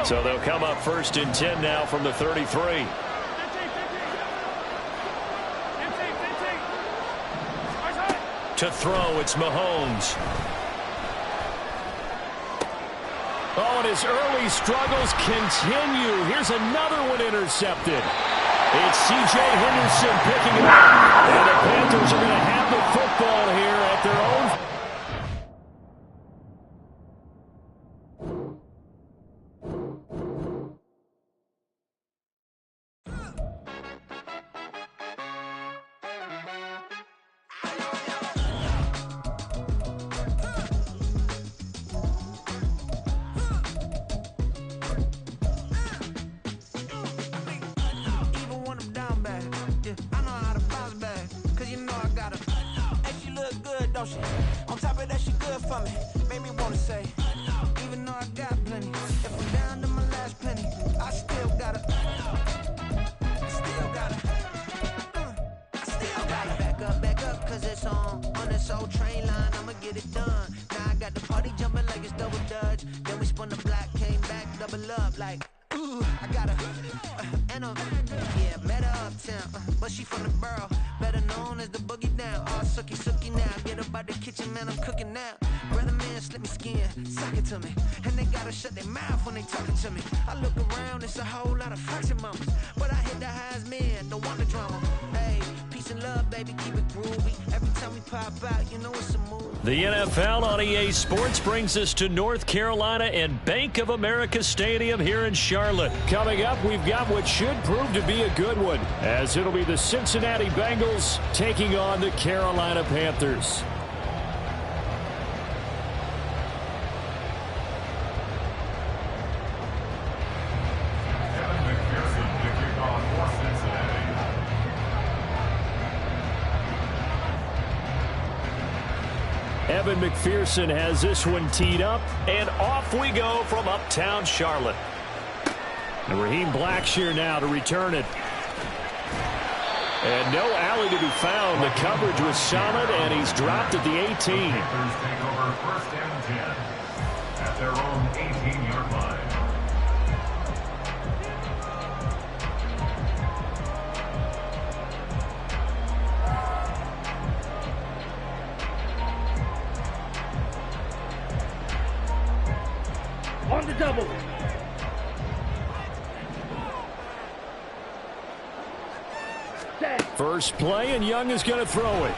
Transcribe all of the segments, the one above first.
So they'll come up 1st and 10 now from the 33. To throw, it's Mahomes. Oh, and his early struggles continue. Here's another one intercepted. It's C.J. Henderson picking it up. And the Panthers are going to have the football here at their own. On top of that, she good for me. Made me wanna say, even though I got plenty, if I'm down to my last penny, I still gotta back up, cause it's on this old train line, I'ma get it done. Now I got the party jumping like it's double dutch. Then we spun the block, came back, double up, like, ooh, I got a, yeah, met her uptown, but she from the borough, better known as the boogie down. All sookie now, get up out the kitchen, man, I'm cooking now. Brother man, slip me skin, suck it to me, and they gotta shut their mouth when they talking to me. I look around, it's a whole lot of flirting mamas, but I hit the highs, man, don't want the drama. Hey, peace and love, baby, keep it groovy. Every time we pop out, you know it's a move. The NFL on EA Sports brings us to North Carolina and Bank of America Stadium here in Charlotte. Coming up, we've got what should prove to be a good one, as it'll be the Cincinnati Bengals taking on the Carolina Panthers. Evan McPherson has this one teed up, and off we go from uptown Charlotte. And Raheem Blackshear now to return it. And no alley to be found. The coverage was solid, and he's dropped at the 18. Take over 1st and 10 at their own 18-yard line. On the double. First play, and Young is going to throw it.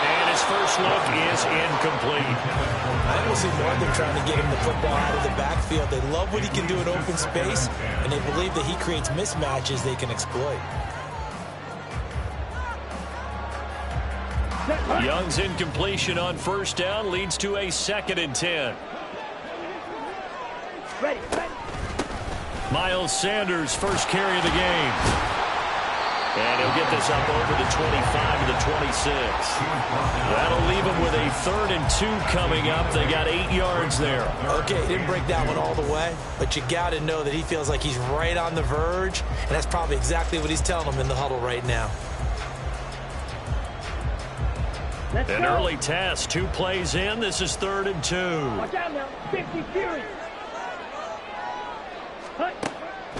And his first look is incomplete. I don't see more than trying to get him the football out of the backfield. They love what he can do in open space, and they believe that he creates mismatches they can exploit. Young's incompletion on 1st down leads to a 2nd and 10. Ready. Miles Sanders, first carry of the game. And he'll get this up over the 25 to the 26. That'll leave him with a 3rd and 2 coming up. They got 8 yards there. Okay, didn't break that one all the way, but you got to know that he feels like he's right on the verge, and that's probably exactly what he's telling them in the huddle right now. An early test, 2 plays in. This is 3rd and 2. Watch out now, 50 Fury.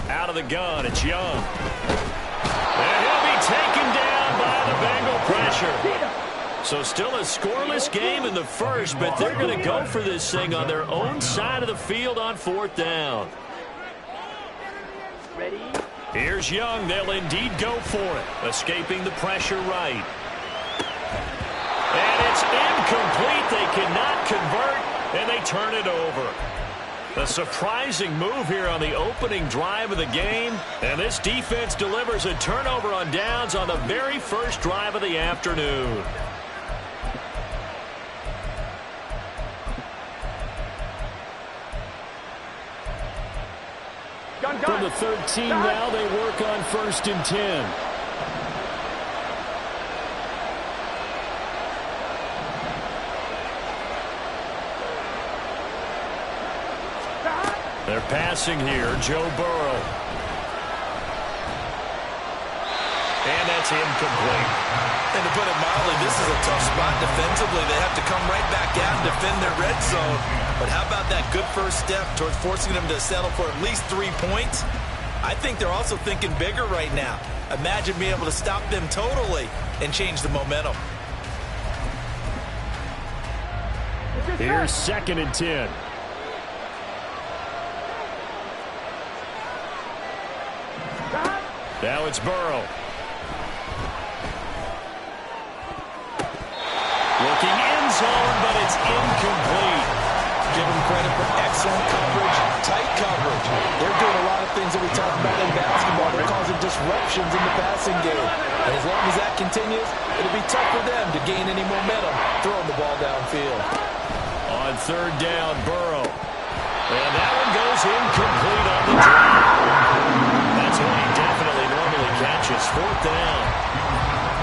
Out of the gun, it's Young. And he'll be taken down by the Bengal pressure. So still a scoreless game in the first, but they're going to go for this thing on their own side of the field on 4th down. Ready. Here's Young. They'll indeed go for it. Escaping the pressure right. And it's incomplete. They cannot convert, and they turn it over. A surprising move here on the opening drive of the game. And this defense delivers a turnover on downs on the very first drive of the afternoon. From the 13 now, they work on 1st and 10. They're passing here, Joe Burrow. And that's incomplete. And to put it mildly, this is a tough spot defensively. They have to come right back out and defend their red zone. But how about that good first step towards forcing them to settle for at least 3 points? I think they're also thinking bigger right now. Imagine being able to stop them totally and change the momentum. Here's 2nd and 10. Now it's Burrow. Looking end zone, but it's incomplete. Give them credit for excellent coverage, tight coverage. They're doing a lot of things that we talk about in basketball. They're causing disruptions in the passing game. And as long as that continues, it'll be tough for them to gain any momentum throwing the ball downfield. On 3rd down, Burrow. And that one goes incomplete on the drive. That's what he definitely normally catches. 4th down.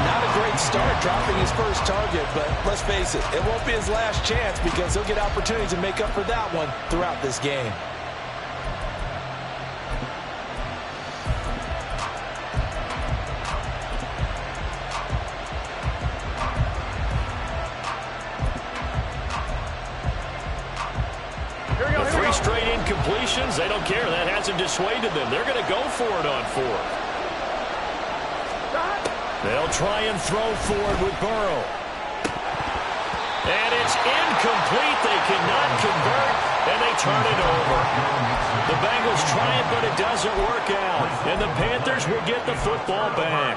Not a great start dropping his first target, but let's face it, it won't be his last chance because he'll get opportunities to make up for that one throughout this game. The 3 straight incompletions, they don't care. That hasn't dissuaded them. They're going to go for it on 4th. They'll try and throw forward with Burrow. And it's incomplete. They cannot convert, and they turn it over. The Bengals try it, but it doesn't work out. And the Panthers will get the football back.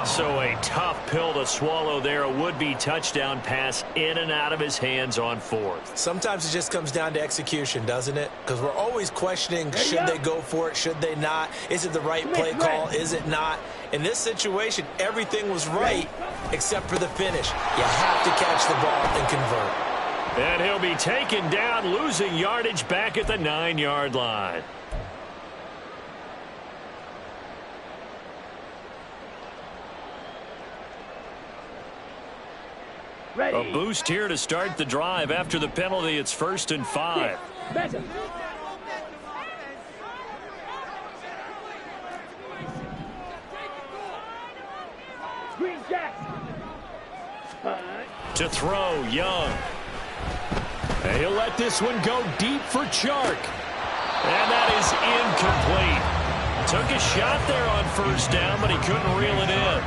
So a tough pill to swallow there. A would-be touchdown pass in and out of his hands on 4th. Sometimes it just comes down to execution, doesn't it? Because we're always questioning, should they go for it, should they not? Is it the right play call, is it not? In this situation, everything was right except for the finish. You have to catch the ball and convert. And he'll be taken down, losing yardage back at the 9-yard line. Ready. A boost here to start the drive. After the penalty, it's 1st and 5. Better. Green Jack. To throw, Young. And he'll let this one go deep for Chark. And that is incomplete. Took a shot there on 1st down, but he couldn't reel it in.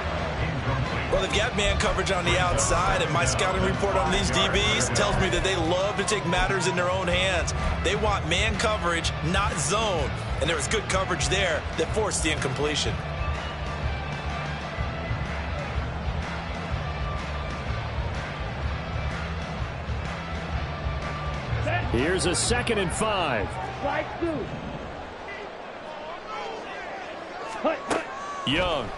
Well, they've got man coverage on the outside, and my scouting report on these DBs tells me that they love to take matters in their own hands. They want man coverage, not zone. And there was good coverage there that forced the incompletion. Here's a 2nd and 5. Strike 2. Young.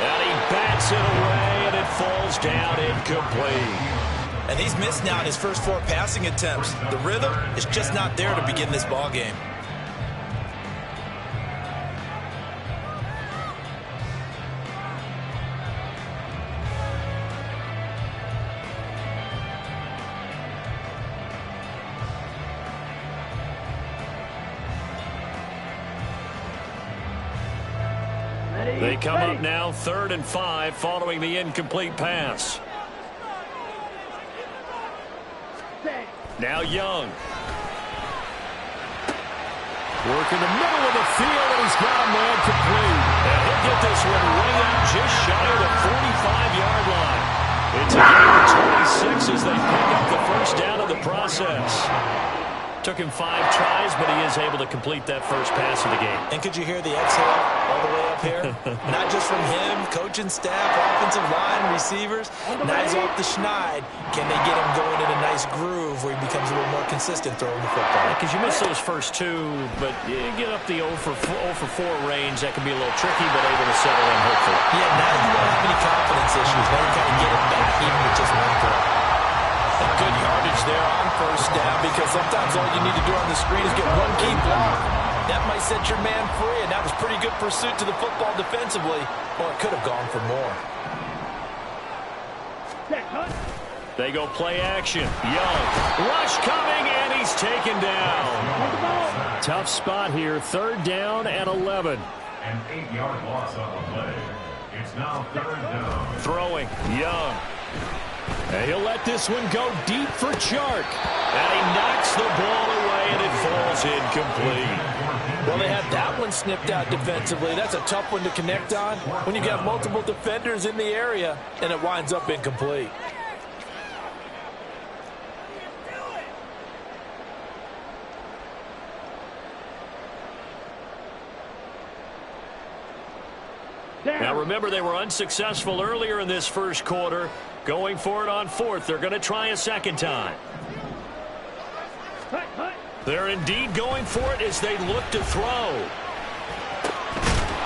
And he bats it away, and it falls down incomplete. And he's missed now in his first 4 passing attempts. The rhythm is just not there to begin this ball game. They come up now 3rd and 5 following the incomplete pass. Now Young. Working the middle of the field, and he's got a man complete. And he'll get this one way out just shy of the 45-yard line. It's a gain of 26 as they pick up the 1st down of the process. Took him 5 tries, but he is able to complete that first pass of the game. And could you hear the exhale all the way up here? Not just from him, coaching staff, offensive line, receivers. Now he's off the schneid. Can they get him going in a nice groove where he becomes a little more consistent throwing the football? Because you miss those first 2, but you get up the 0 for 4 range. That can be a little tricky, but able to settle in, hopefully. Yeah, now you won't have any confidence issues. Now you kind of get it back even with just 1 throw. Good yardage there on 1st down, because sometimes all you need to do on the screen is get 1 key block. That might set your man free, and that was pretty good pursuit to the football defensively, or it could have gone for more. They go play action. Young. Rush coming, and he's taken down. Tough spot here. 3rd down and 11. An 8-yard loss on the play. It's now 3rd down. Throwing. Young. And he'll let this one go deep for Chark. And he knocks the ball away, and it falls incomplete. Well, they had that one snipped out defensively. That's a tough one to connect on when you've got multiple defenders in the area, and it winds up incomplete. Now, remember, they were unsuccessful earlier in this first quarter. Going for it on fourth. They're going to try a second time. They're indeed going for it as they look to throw.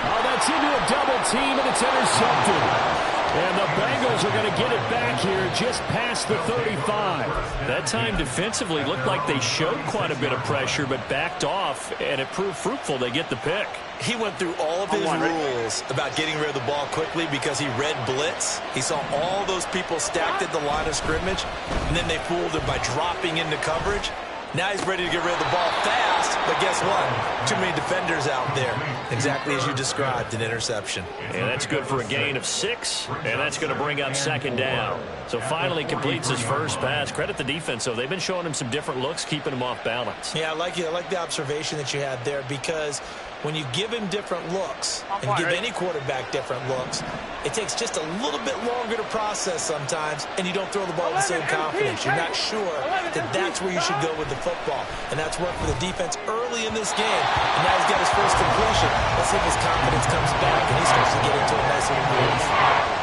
Oh, that's into a double team, and it's intercepted. And the Bengals are going to get it back here just past the 35. That time defensively looked like they showed quite a bit of pressure but backed off, and it proved fruitful. They get the pick. He went through all of his rules about getting rid of the ball quickly because he read blitz. He saw all those people stacked at the line of scrimmage, and then they fooled him by dropping into coverage. Now he's ready to get rid of the ball fast, but guess what? Too many defenders out there. Exactly as you described, an interception. And that's good for a gain of 6, and that's going to bring up second down. So finally completes his first pass. Credit the defense, though. They've been showing him some different looks, keeping him off balance. Yeah, I like the observation that you had there, because when you give him different looks and give any quarterback different looks, it takes just a little bit longer to process sometimes, and you don't throw the ball with the same confidence. You're not sure that that's where you should go with the football, and that's worked for the defense early in this game. And now he's got his first completion. Let's see if his confidence comes back and he starts to get into a nice little groove.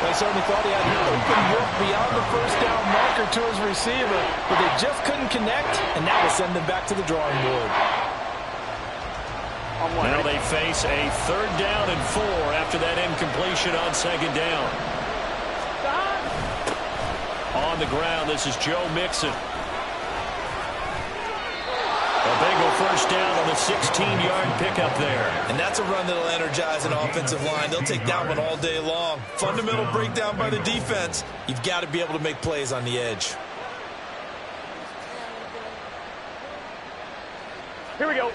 They certainly thought he had an open look beyond the first down marker to his receiver, but they just couldn't connect, and now we'll send them back to the drawing board. Now they face a 3rd down and 4 after that incompletion on second down. On the ground, this is Joe Mixon. A Bengal first down on the 16-yard pickup there. And that's a run that'll energize an offensive line. They'll take that one all day long. Fundamental breakdown by the defense. You've got to be able to make plays on the edge. Here we go.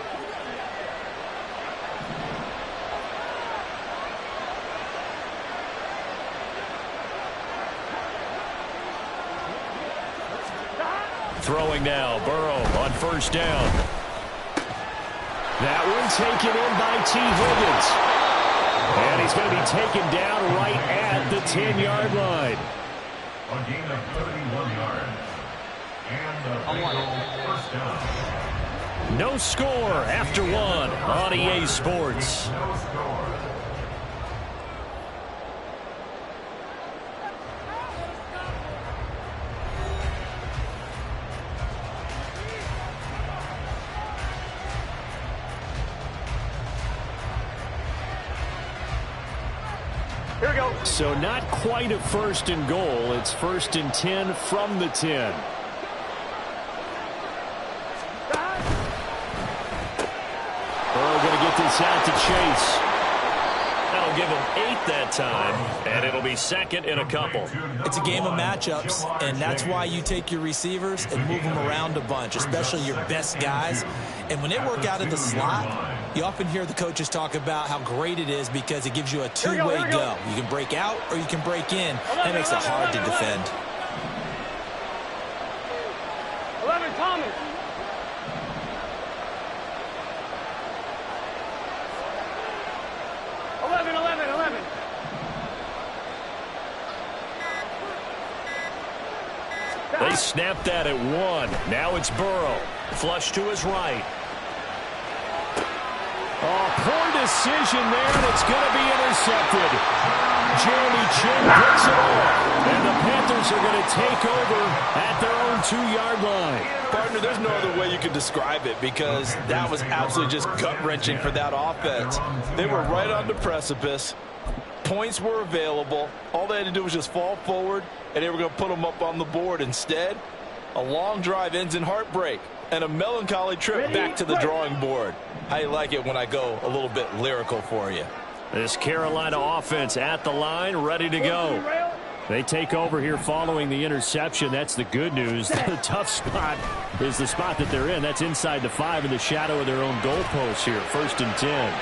Throwing now, Burrow on first down. That one taken in by T. Higgins. And he's going to be taken down right at the 10-yard line. A gain of 31 yards. And the Bengals first down. No score after 1 on EA Sports. No score. Here we go. So not quite a 1st and goal. It's 1st and 10 from the 10. Burrow going to get this out to Chase. That'll give him 8 that time, and it'll be 2nd in a couple. It's a game of matchups, and that's why you take your receivers and move them around a bunch, especially your best guys. And when they work out of the slot, you often hear the coaches talk about how great it is because it gives you a two-way go. You can break out or you can break in. That makes it hard to defend. 11, Thomas. They snapped that at 1. Now it's Burrow. Flush to his right. Oh, poor decision there, and it's going to be intercepted. Jeremy Chin picks it off, and the Panthers are going to take over at their own 2-yard line. Partner, there's no other way you could describe it because that was absolutely just gut-wrenching for that offense. They were right on the precipice. Points were available. All they had to do was just fall forward, and they were going to put them up on the board. Instead, a long drive ends in heartbreak and a melancholy trip back to the drawing board. How you like it when I go a little bit lyrical for you? This Carolina offense at the line, ready to go. They take over here following the interception. That's the good news. The tough spot is the spot that they're in. That's inside the 5 in the shadow of their own goalpost here. 1st and 10.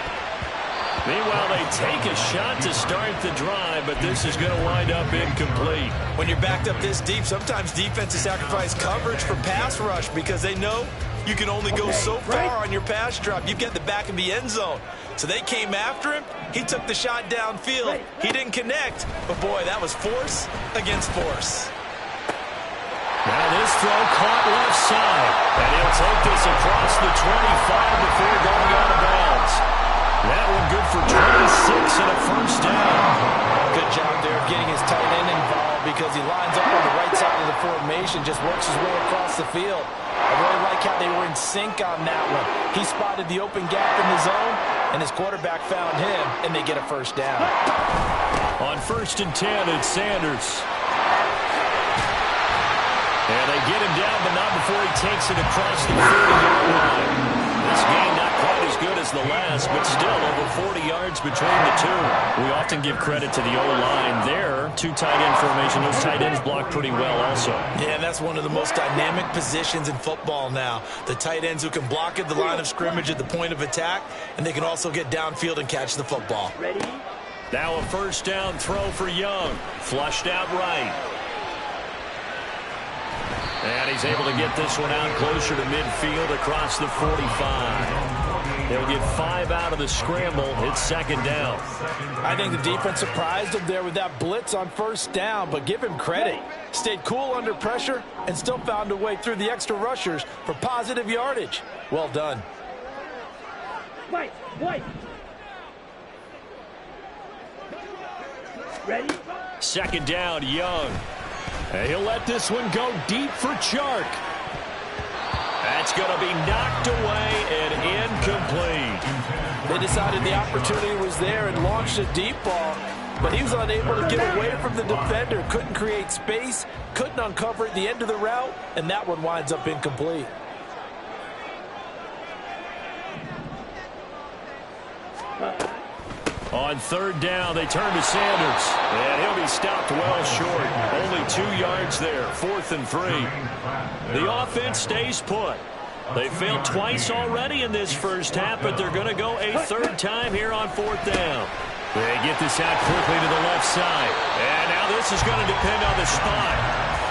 Meanwhile, they take a shot to start the drive, but this is going to wind up incomplete. When you're backed up this deep, sometimes defenses sacrifice coverage for pass rush because they know you can only go so far on your pass drop. You get the back of the end zone. So they came after him. He took the shot downfield. He didn't connect, but boy, that was force against force. Now this throw caught left side, and he'll take this across the 25 before going out of bounds. That one good for 26 and a first down. Good job there of getting his tight end involved because he lines up on the right side of the formation, just works his way across the field. I really like how they were in sync on that one. He spotted the open gap in the zone, and his quarterback found him, and they get a first down. On 1st and 10, it's Sanders. And they get him down, but not before he takes it across the 30-yard line. This game not quite as good as the last, but still over 40 yards between the two. We often give credit to the O-line there. Two tight end formation. Those tight ends block pretty well also. Yeah, and that's one of the most dynamic positions in football now. The tight ends who can block at the line of scrimmage at the point of attack, and they can also get downfield and catch the football. Ready? Now a first down throw for Young. Flushed out right. And he's able to get this one out closer to midfield across the 45. They'll get 5 out of the scramble. It's 2nd down. I think the defense surprised him there with that blitz on 1st down, but give him credit. Stayed cool under pressure and still found a way through the extra rushers for positive yardage. Well done. White. Ready? 2nd down, Young. And he'll let this one go deep for Chark. That's going to be knocked away and incomplete. They decided the opportunity was there and launched a deep ball, but he was unable to get away from the defender, couldn't create space, couldn't uncover at the end of the route, and that one winds up incomplete. On 3rd down, they turn to Sanders. And he'll be stopped well short. Only 2 yards there. 4th and 3. The offense stays put. They failed twice already in this first half, but they're going to go a 3rd time here on 4th down. They get this out quickly to the left side. And now this is going to depend on the spot.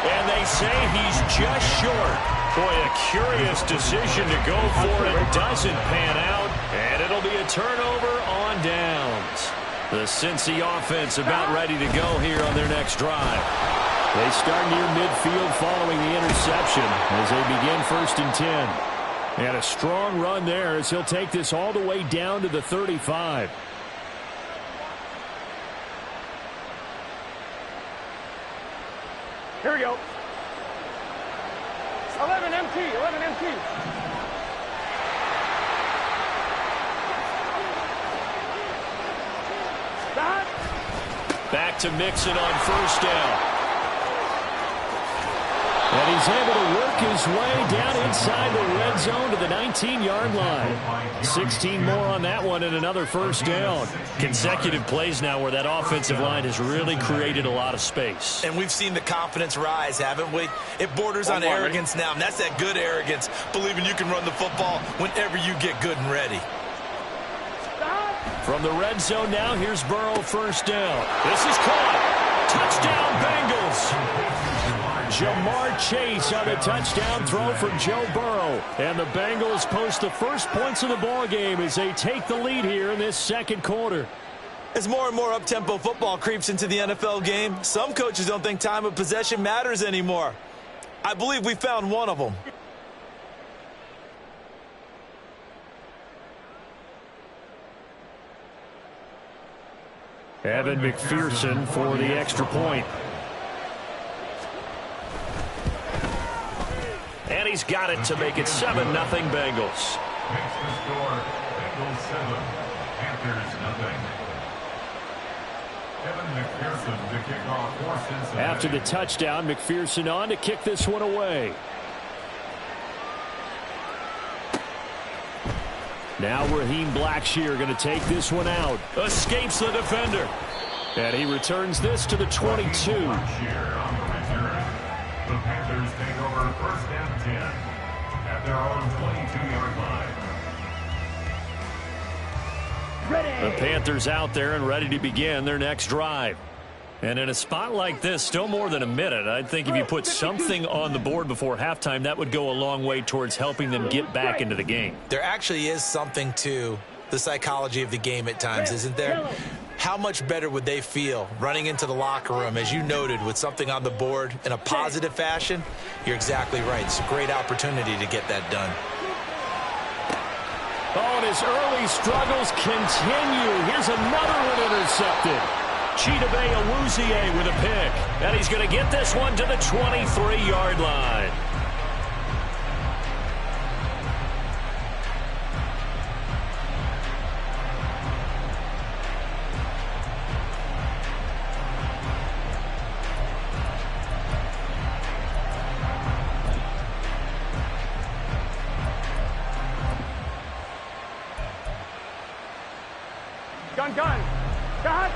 And they say he's just short. Boy, a curious decision to go for it. Doesn't pan out. And it'll be a turnover on downs. The Cincy offense about ready to go here on their next drive. They start near midfield following the interception as they begin 1st and 10. And a strong run there as he'll take this all the way down to the 35. Here we go. 11 MT. Stop. Back to Mixon on 1st down. And he's able to work his way down inside the red zone to the 19-yard line. 16 more on that one and another 1st down. Consecutive plays now where that offensive line has really created a lot of space. And we've seen the confidence rise, haven't we? It borders on arrogance now, and that's that good arrogance, believing you can run the football whenever you get good and ready. From the red zone now, here's Burrow 1st down. This is caught. Touchdown, Bengals. Jamar Chase on the touchdown throw from Joe Burrow. And the Bengals post the first points of the ball game as they take the lead here in this 2nd quarter. As more and more up-tempo football creeps into the NFL game, some coaches don't think time of possession matters anymore. I believe we found one of them. Evan McPherson for the extra point. And he's got it to make it 7-0 Bengals. Makes the score Bengals 7, Panthers 0. Evan McPherson to kick off for Cincinnati. After the touchdown, McPherson on to kick this one away. Now Raheem Blackshear going to take this one out. Escapes the defender. And he returns this to the 22. Blackshear on the return. The Panthers take over 1st and 10 at their own 22-yard line. The Panthers out there and ready to begin their next drive. And in a spot like this, still more than a minute, I think if you put something on the board before halftime, that would go a long way towards helping them get back into the game. There actually is something to the psychology of the game at times, isn't there? How much better would they feel running into the locker room, as you noted, with something on the board in a positive fashion? You're exactly right. It's a great opportunity to get that done. Oh, and his early struggles continue. Here's another one intercepted. Chidobe Awuzie with a pick. And he's going to get this one to the 23-yard line. Gun. Got.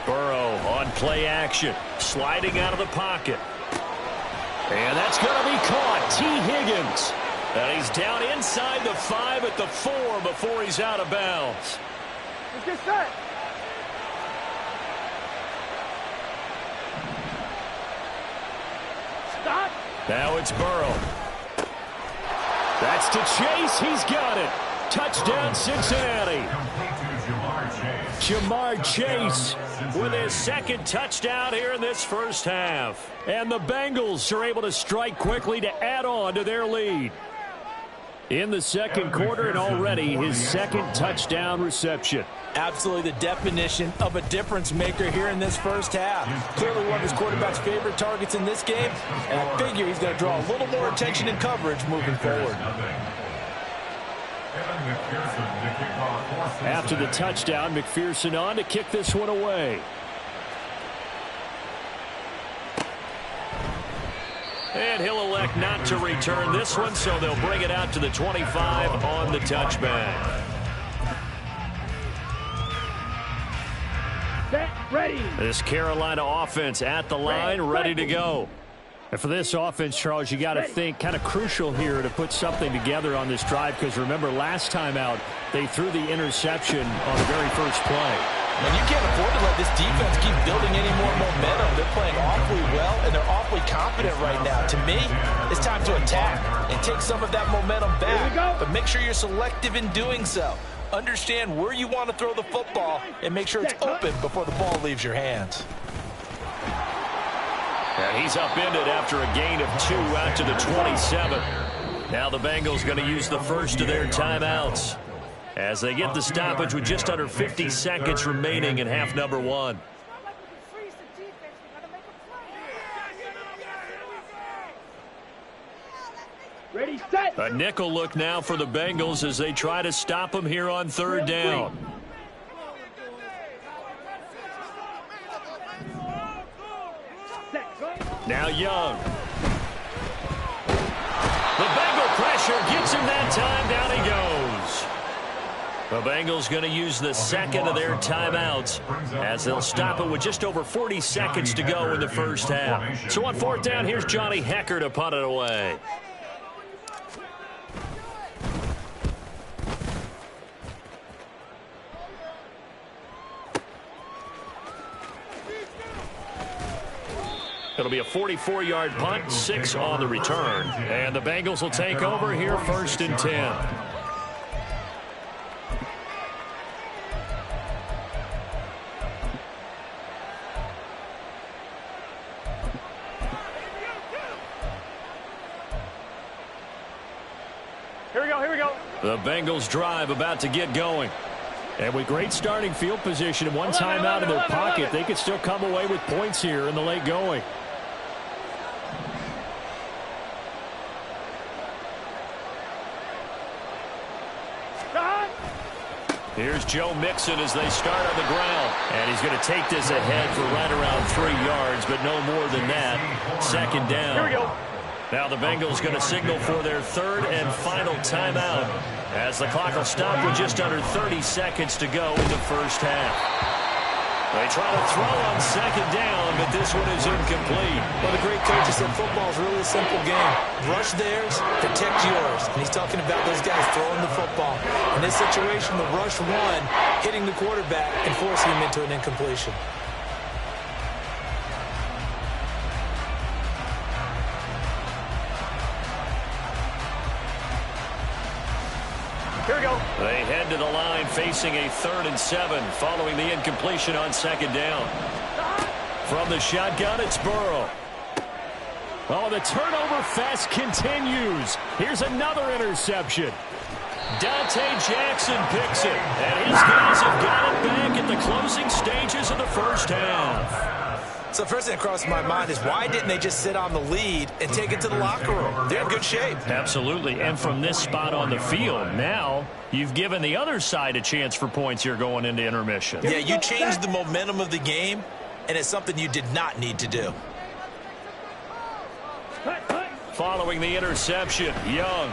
Burrow on play action, sliding out of the pocket. And that's going to be caught. T. Higgins. And he's down inside the 5 at the 4 before he's out of bounds. Let's get set. Stop. Now it's Burrow. That's to Chase. He's got it. Touchdown, Cincinnati. Jamar Chase with his second touchdown here in this first half. And the Bengals are able to strike quickly to add on to their lead. In the second quarter, and already his second touchdown reception. Absolutely the definition of a difference maker here in this first half. Clearly one of his quarterback's favorite targets in this game, and I figure he's going to draw a little more attention and coverage moving forward. After the touchdown, McPherson on to kick this one away. And he'll elect not to return this one, so they'll bring it out to the 25 on the touchback. Set. Ready. This Carolina offense at the line, ready to go. And for this offense, Charles, you got to think kind of crucial here to put something together on this drive, because remember last time out they threw the interception on the very first play. And you can't afford to let this defense keep building any more momentum. They're playing awfully well, and they're awfully confident right now. To me, it's time to attack and take some of that momentum back. But make sure you're selective in doing so. Understand where you want to throw the football and make sure it's open before the ball leaves your hands. And he's upended after a gain of 2 out to the 27. Now the Bengals going to use the first of their timeouts as they get the stoppage with just under 50 seconds remaining in half number 1. Ready, set. A nickel look now for the Bengals as they try to stop him here on third down. Now Young. The Bengal pressure gets him that time. Down he goes. The Bengals going to use the second of their timeouts as they'll stop it with just over 40 seconds to go in the first half. So on fourth down, here's Johnny Hecker to punt it away. It'll be a 44-yard punt, 6 on the return. And the Bengals will take over here first and 10. Here we go. The Bengals drive about to get going. And with great starting field position and one timeout in their pocket, they could still come away with points here in the late going. Here's Joe Mixon as they start on the ground. And he's going to take this ahead for right around 3 yards, but no more than that. Second down. Here we go. Now the Bengals going to signal for their third and final timeout as the clock will stop with just under 30 seconds to go in the first half. They try to throw on second down, but this one is incomplete. Well, the great coach said football is really a simple game. Rush theirs, protect yours. And he's talking about those guys throwing the football. In this situation, the rush one, hitting the quarterback and forcing him into an incompletion. Here we go. They head to the line facing a 3rd and 7 following the incompletion on second down. From the shotgun, it's Burrow. Oh, the turnover fest continues. Here's another interception. Dante Jackson picks it, and his guys have got it back at the closing stages of the first half. So the first thing that crossed my mind is why didn't they just sit on the lead and take it to the locker room? They're in good shape. Absolutely, and from this spot on the field, now you've given the other side a chance for points here going into intermission. Yeah, you changed the momentum of the game, and it's something you did not need to do. Following the interception, Young.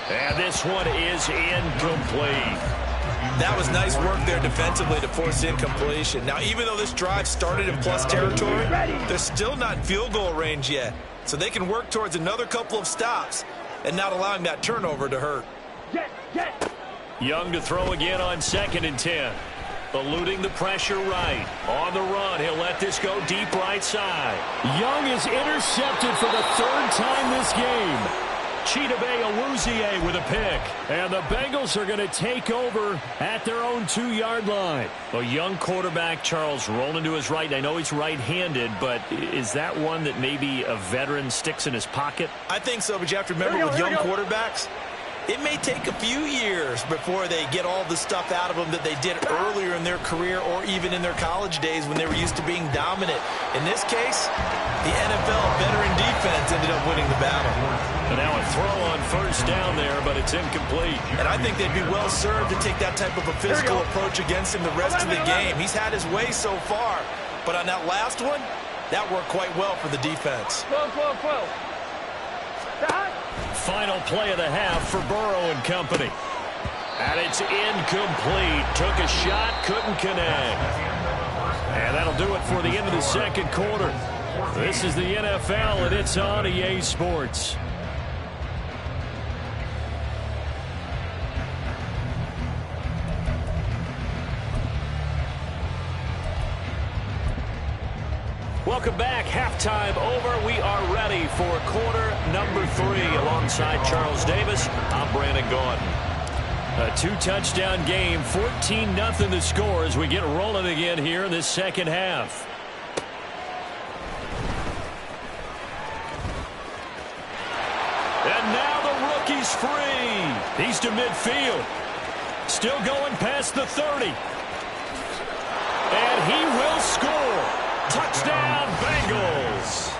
And this one is incomplete. That was nice work there defensively to force incompletion. Now, even though this drive started in plus territory, they're still not in field goal range yet. So they can work towards another couple of stops and not allowing that turnover to hurt. Young to throw again on 2nd and 10. Eluding the pressure right. On the run, he'll let this go deep right side. Young is intercepted for the 3rd time this game. Chidobe Awuzie with a pick. And the Bengals are going to take over at their own 2-yard line. A young quarterback, Charles, rolling to his right. I know he's right-handed, but is that one that maybe a veteran sticks in his pocket? I think so, but you have to remember with young quarterbacks, it may take a few years before they get all the stuff out of them that they did earlier in their career or even in their college days when they were used to being dominant. In this case, the NFL veteran defense ended up winning the battle. And now a throw on 1st down there, but it's incomplete. And I think they'd be well served to take that type of a physical approach against him the rest of the game. He's had his way so far, but on that last one, that worked quite well for the defense. Final play of the half for Burrow and company. And it's incomplete. Took a shot, couldn't connect. And that'll do it for the end of the 2nd quarter. This is the NFL, and it's on EA Sports. Welcome back. Halftime over. We are ready for quarter number 3. Alongside Charles Davis, I'm Brandon Gordon. A 2-touchdown game, 14-0 the score as we get rolling again here in this 2nd half. And now the rookie's free. He's to midfield. Still going past the 30. And he will score. Touchdown, Bengals.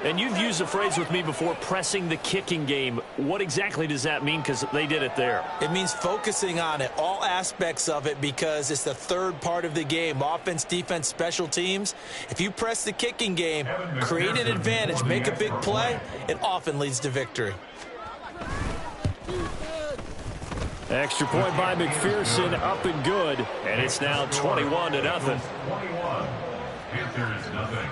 And you've used the phrase with me before, pressing the kicking game. What exactly does that mean? Because they did it there. It means focusing on it, all aspects of it, because it's the 3rd part of the game. Offense, defense, special teams. If you press the kicking game, create an advantage, make a big play, it often leads to victory. Extra point by McPherson, up and good. And it's now 21-0. 21. Panthers nothing.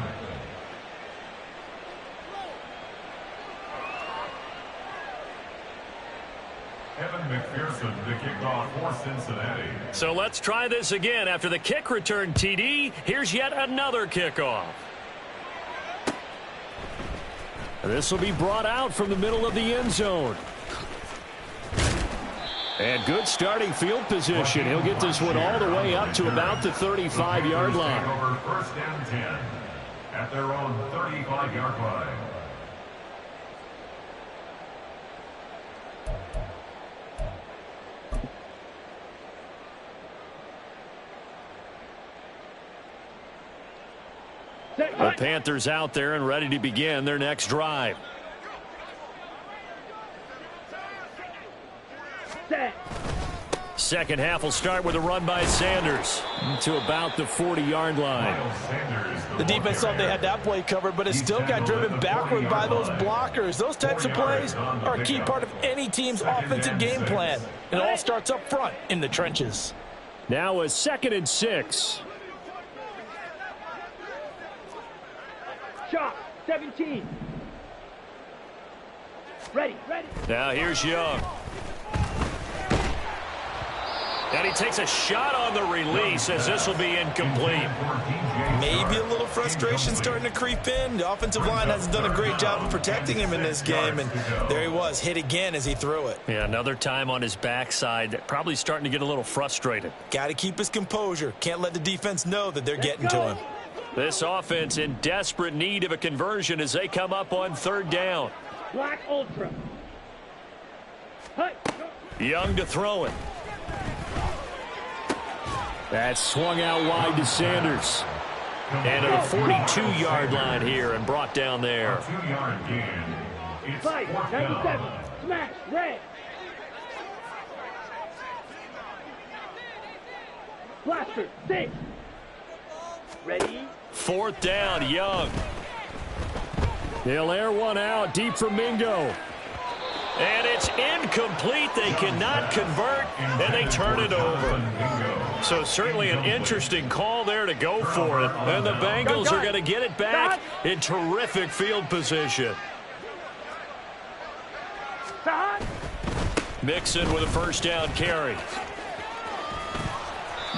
Evan McPherson, the kickoff for Cincinnati. So let's try this again. After the kick return, TD, here's yet another kickoff. This will be brought out from the middle of the end zone. And good starting field position. He'll get this one all the way up to about the 35-yard line. Over 1st and 10 at their own 35-yard line. The Panthers out there and ready to begin their next drive. second half will start with a run by Sanders to about the 40-yard line. The defense thought they had that play covered, but it still got driven backward by those blockers. Those types of plays are a key part of any team's offensive game plan. It all starts up front in the trenches. Now a 2nd and 6. Shot, 17. Ready. Now here's Young. And he takes a shot on the release as this will be incomplete. Maybe a little frustration starting to creep in. The offensive line hasn't done a great job of protecting him in this game, and there he was, hit again as he threw it. Yeah, another time on his backside, probably starting to get a little frustrated. Got to keep his composure. Can't let the defense know that they're getting to him. This offense in desperate need of a conversion as they come up on 3rd down. Black Ultra. Hey. Young to throw it. That swung out wide to Sanders. And at a 42-yard line here and brought down there. 2-yard gain. It's 97. Smash. Red. Blaster. 6. Ready. 4th down, Young. They'll air one out deep for Mingo. And it's incomplete. They cannot convert, and they turn it over. So certainly an interesting call there to go for it. And the Bengals are going to get it back in terrific field position. Mixon with a 1st down carry.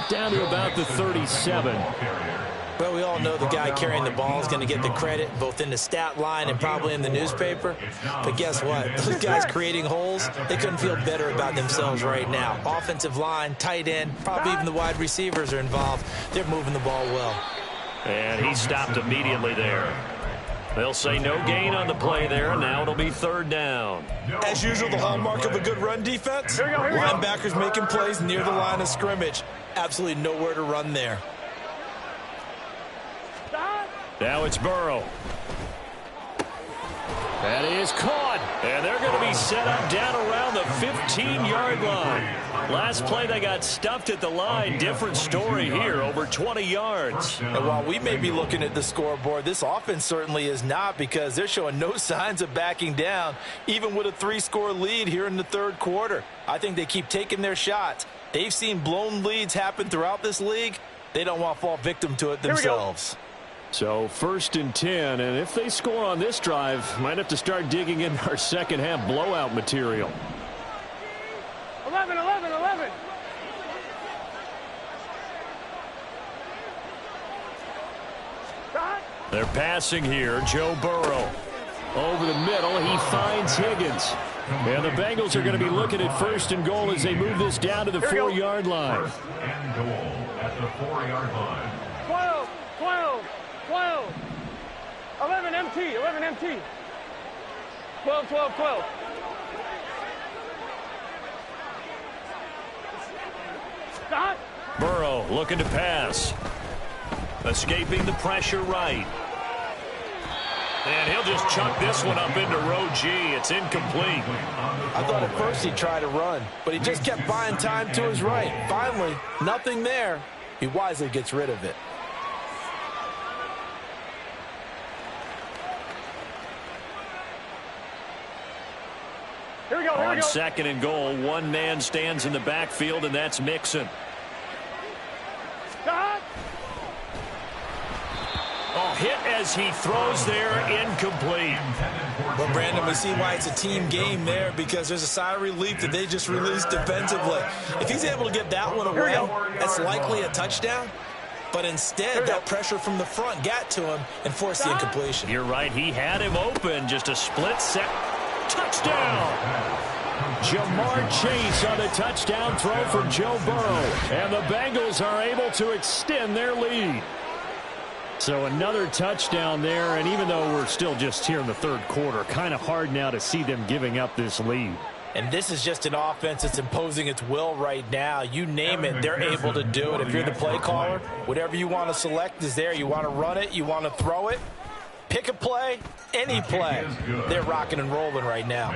Down to about the 37. Well, we all know the guy carrying the ball is going to get the credit, both in the stat line and probably in the newspaper. But guess what? Those guys creating holes, they couldn't feel better about themselves right now. Offensive line, tight end, probably even the wide receivers are involved. They're moving the ball well. And he stopped immediately there. They'll say no gain on the play there. Now it'll be 3rd down. As usual, the hallmark of a good run defense, linebackers making plays near the line of scrimmage. Absolutely nowhere to run there. Now it's Burrow. That is caught. And they're going to be set up down around the 15-yard line. Last play they got stuffed at the line. Different story here, over 20 yards. And while we may be looking at the scoreboard, this offense certainly is not, because they're showing no signs of backing down, even with a 3-score lead here in the 3rd quarter. I think they keep taking their shots. They've seen blown leads happen throughout this league. They don't want to fall victim to it themselves. So 1st and 10, and if they score on this drive, might have to start digging in our second half blowout material. 11. They're passing here. Joe Burrow over the middle. He finds Higgins. And the Bengals are going to be looking at 1st and goal as they move this down to the 4-yard line. 1st and goal at the 4-yard line. 12. 11 MT. 12. Stop. Burrow looking to pass. Escaping the pressure right. And he'll just chuck this one up into row G. It's incomplete. I thought at first he'd try to run, but he just kept buying time to his right. Finally, nothing there. He wisely gets rid of it. Here we go. On 2nd and goal, one man stands in the backfield, and that's Mixon. Stop. Oh, hit as he throws there, incomplete. Well, Brandon, we see why it's a team game there, because there's a sigh of relief that they just released defensively. If he's able to get that one away, that's likely a touchdown. But instead, that pressure from the front got to him and forced the incompletion. You're right. He had him open. Just a split set. Touchdown! Jamar Chase on the touchdown throw from Joe Burrow. And the Bengals are able to extend their lead. So another touchdown there, and even though we're still just here in the 3rd quarter, kind of hard now to see them giving up this lead. And this is just an offense that's imposing its will right now. You name it, they're able to do it. If you're the play caller, whatever you want to select is there. You want to run it, you want to throw it. Pick a play, any play. They're rocking and rolling right now.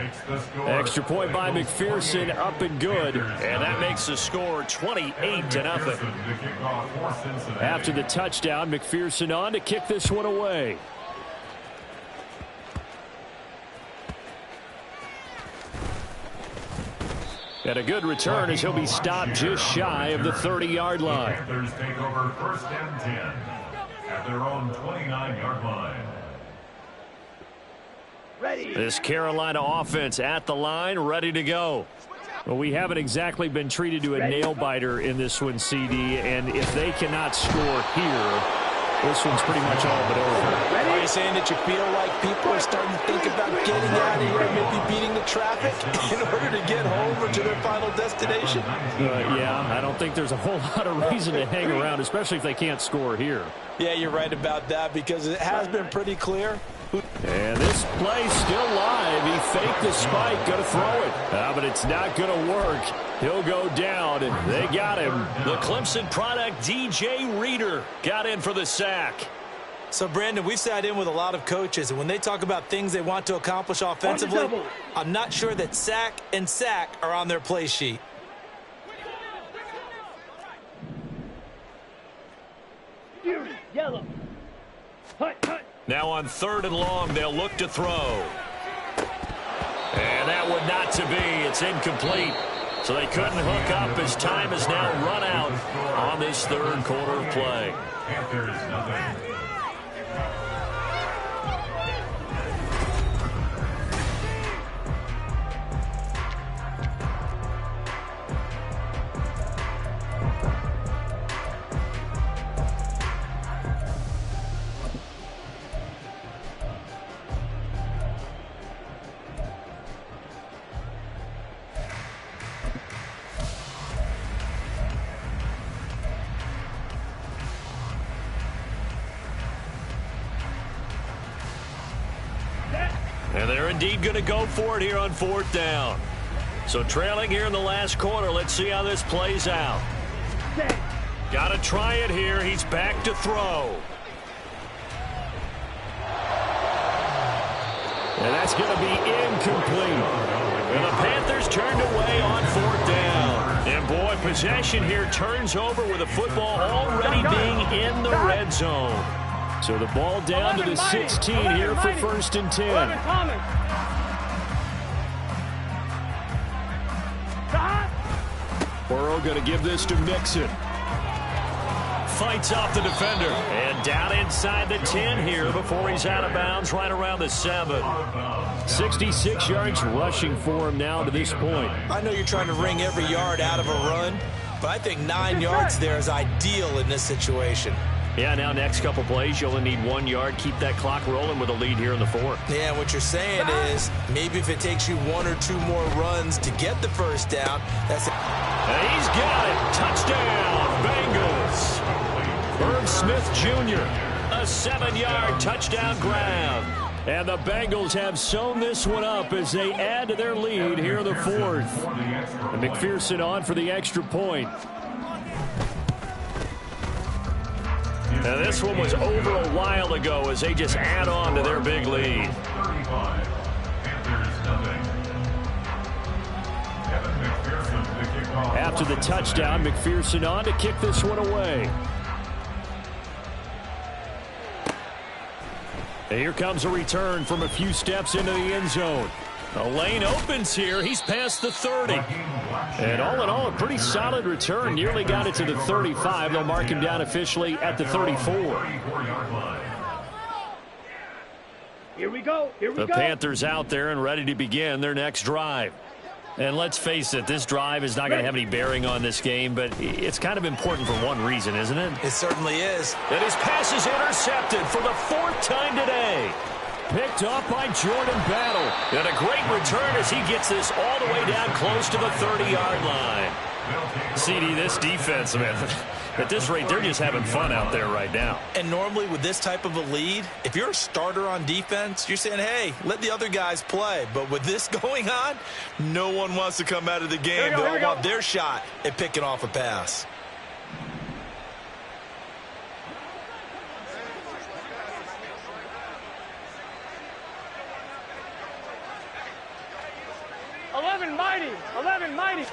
Extra point by McPherson, up and good. And that makes the score 28-0. After the touchdown, McPherson on to kick this one away. And a good return as he'll be stopped just shy of the 30-yard line. Panthers take over 1st and 10 at their own 29-yard line. This Carolina offense at the line, ready to go. Well, we haven't exactly been treated to a nail-biter in this one, CD, and if they cannot score here, this one's pretty much all but over. Are you saying that you feel like people are starting to think about getting out of here, maybe beating the traffic in order to get home or to their final destination? Yeah, I don't think there's a whole lot of reason to hang around, especially if they can't score here. Yeah, you're right about that because it has been pretty clear. And this play still live. He faked the spike, going to throw it. But it's not going to work. He'll go down, and they got him. The Clemson product, DJ Reader, got in for the sack. So, Brandon, we've sat in with a lot of coaches, and when they talk about things they want to accomplish offensively, I'm not sure that sack and sack are on their play sheet. Yellow. Hut, hut. Now on 3rd and long, they'll look to throw. And that would not to be. It's incomplete. So they couldn't hook up as time has now run out on this 3rd quarter of play. Panthers nothing. And they're indeed going to go for it here on 4th down. So trailing here in the last quarter. Let's see how this plays out. Got to try it here. He's back to throw. And that's going to be incomplete. And the Panthers turned away on 4th down. And boy, possession here turns over with the football already being in the red zone. So the ball down to the 16 here for 1st and 10. Burrow going to give this to Mixon. Fights off the defender. And down inside the 10 here before he's out of bounds right around the 7. 66 yards rushing for him now to this point. I know you're trying to wring every yard out of a run, but I think 9 yards there is ideal in this situation. Yeah, now next couple plays, you only need 1 yard. Keep that clock rolling with a lead here in the 4th. Yeah, what you're saying is maybe if it takes you 1 or 2 more runs to get the 1st down, that's it. And he's got it. Touchdown, Bengals. Herb Smith Jr., a 7-yard touchdown grab. And the Bengals have sewn this one up as they add to their lead here in the 4th. And McPherson on for the extra point. Now this one was over a while ago as they just add on to their big lead. After the touchdown, McPherson on to kick this one away. And here comes a return from a few steps into the end zone. A lane opens here. He's past the 30. And all in all, a pretty solid return. Nearly got it to the 35. They'll mark him down officially at the 34. Here we go. The Panthers out there and ready to begin their next drive. And let's face it, this drive is not going to have any bearing on this game, but it's kind of important for one reason, isn't it? It certainly is. And his pass is intercepted for the 4th time today. Picked off by Jordan Battle. And a great return as he gets this all the way down close to the 30-yard line. CD, this defense, man, at this rate, they're just having fun out there right now. And normally with this type of a lead, if you're a starter on defense, you're saying, hey, let the other guys play. But with this going on, no one wants to come out of the game. They all want their shot at picking off a pass. 11 mighty. 11 mighty.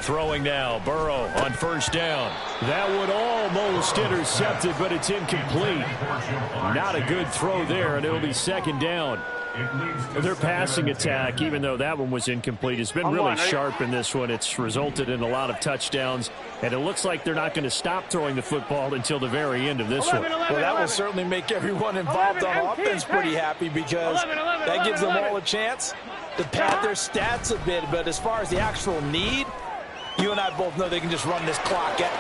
Throwing now, Burrow on first down. That would almost intercept it, but it's incomplete. Not a good throw there, and it'll be second down. Their passing attack, even though that one was incomplete, has been really sharp in this one. It's resulted in a lot of touchdowns, and it looks like they're not going to stop throwing the football until the very end of this one. Well, that will certainly make everyone involved on offense pretty happy, because that gives them all a chance to pad their stats a bit. But as far as the actual need, you and I both know they can just run this clock at.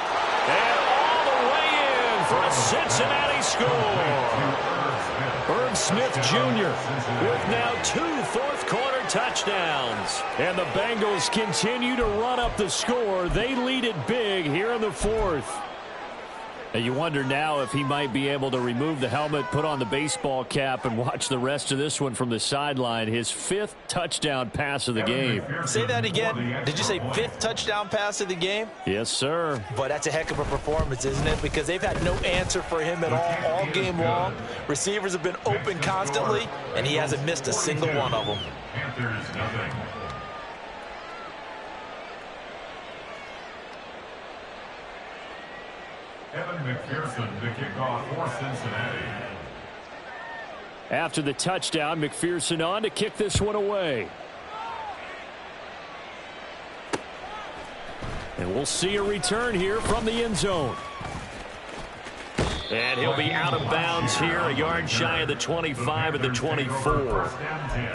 And all the way in for a Cincinnati score. Herb Smith Jr. with now 2 fourth-quarter touchdowns. And the Bengals continue to run up the score. They lead it big here in the fourth. And you wonder now if he might be able to remove the helmet, put on the baseball cap, and watch the rest of this one from the sideline. His 5th touchdown pass of the game. Say that again. Did you say 5th touchdown pass of the game? Yes, sir. But that's a heck of a performance, isn't it? Because they've had no answer for him at all game long. Receivers have been open constantly, and he hasn't missed a single one of them. Panthers, nothing. Evan McPherson to kick off for Cincinnati. After the touchdown, McPherson on to kick this one away. And we'll see a return here from the end zone. And he'll be out of bounds here, a yard shy of the 25 at the 24. First down 10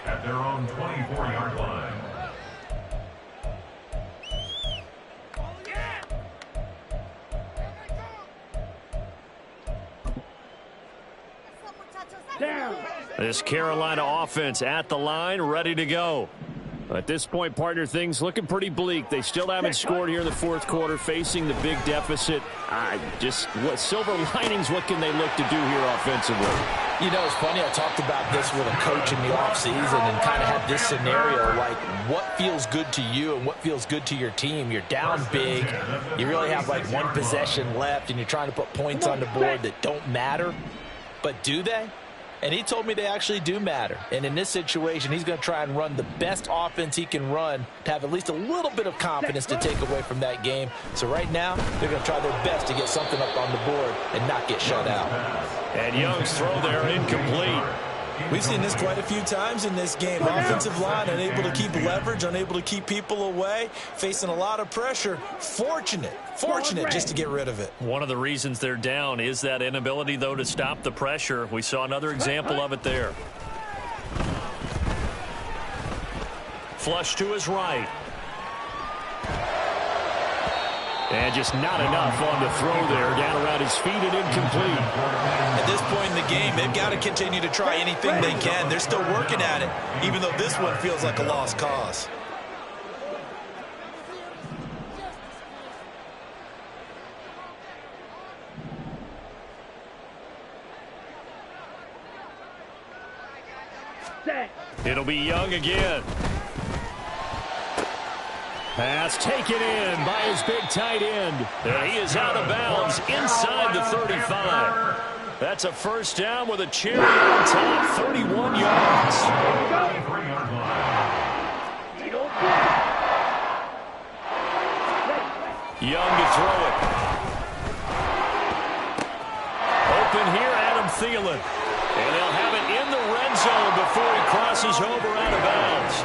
at their own 24-yard line. This Carolina offense at the line, ready to go. At this point, partner, things looking pretty bleak. They still haven't scored here in the fourth quarter, facing the big deficit. What silver linings, what can they look to do here offensively? You know, it's funny, I talked about this with a coach in the offseason and kind of had this scenario, like what feels good to you and what feels good to your team. You're down big. You really have like one possession left, and you're trying to put points on the board that don't matter. But do they? And he told me they actually do matter. And in this situation, he's going to try and run the best offense he can run to have at least a little bit of confidence to take away from that game. So right now, they're going to try their best to get something up on the board and not get shut out. And Young's throw there incomplete. We've seen this quite a few times in this game. Offensive line unable to keep leverage, unable to keep people away, facing a lot of pressure. Fortunate just to get rid of it. One of the reasons they're down is that inability, though, to stop the pressure. We saw another example of it there. Flush to his right. And just not enough on the throw there. Down around his feet and incomplete. At this point in the game, they've got to continue to try anything they can. They're still working at it, even though this one feels like a lost cause. It'll be Young again. Pass taken in by his big tight end. And he is out of bounds inside the 35. That's a first down with a cherry on top, 31 yards. Young to throw it. Open here, Adam Thielen. And they'll have it in the red zone before he crosses over out of bounds.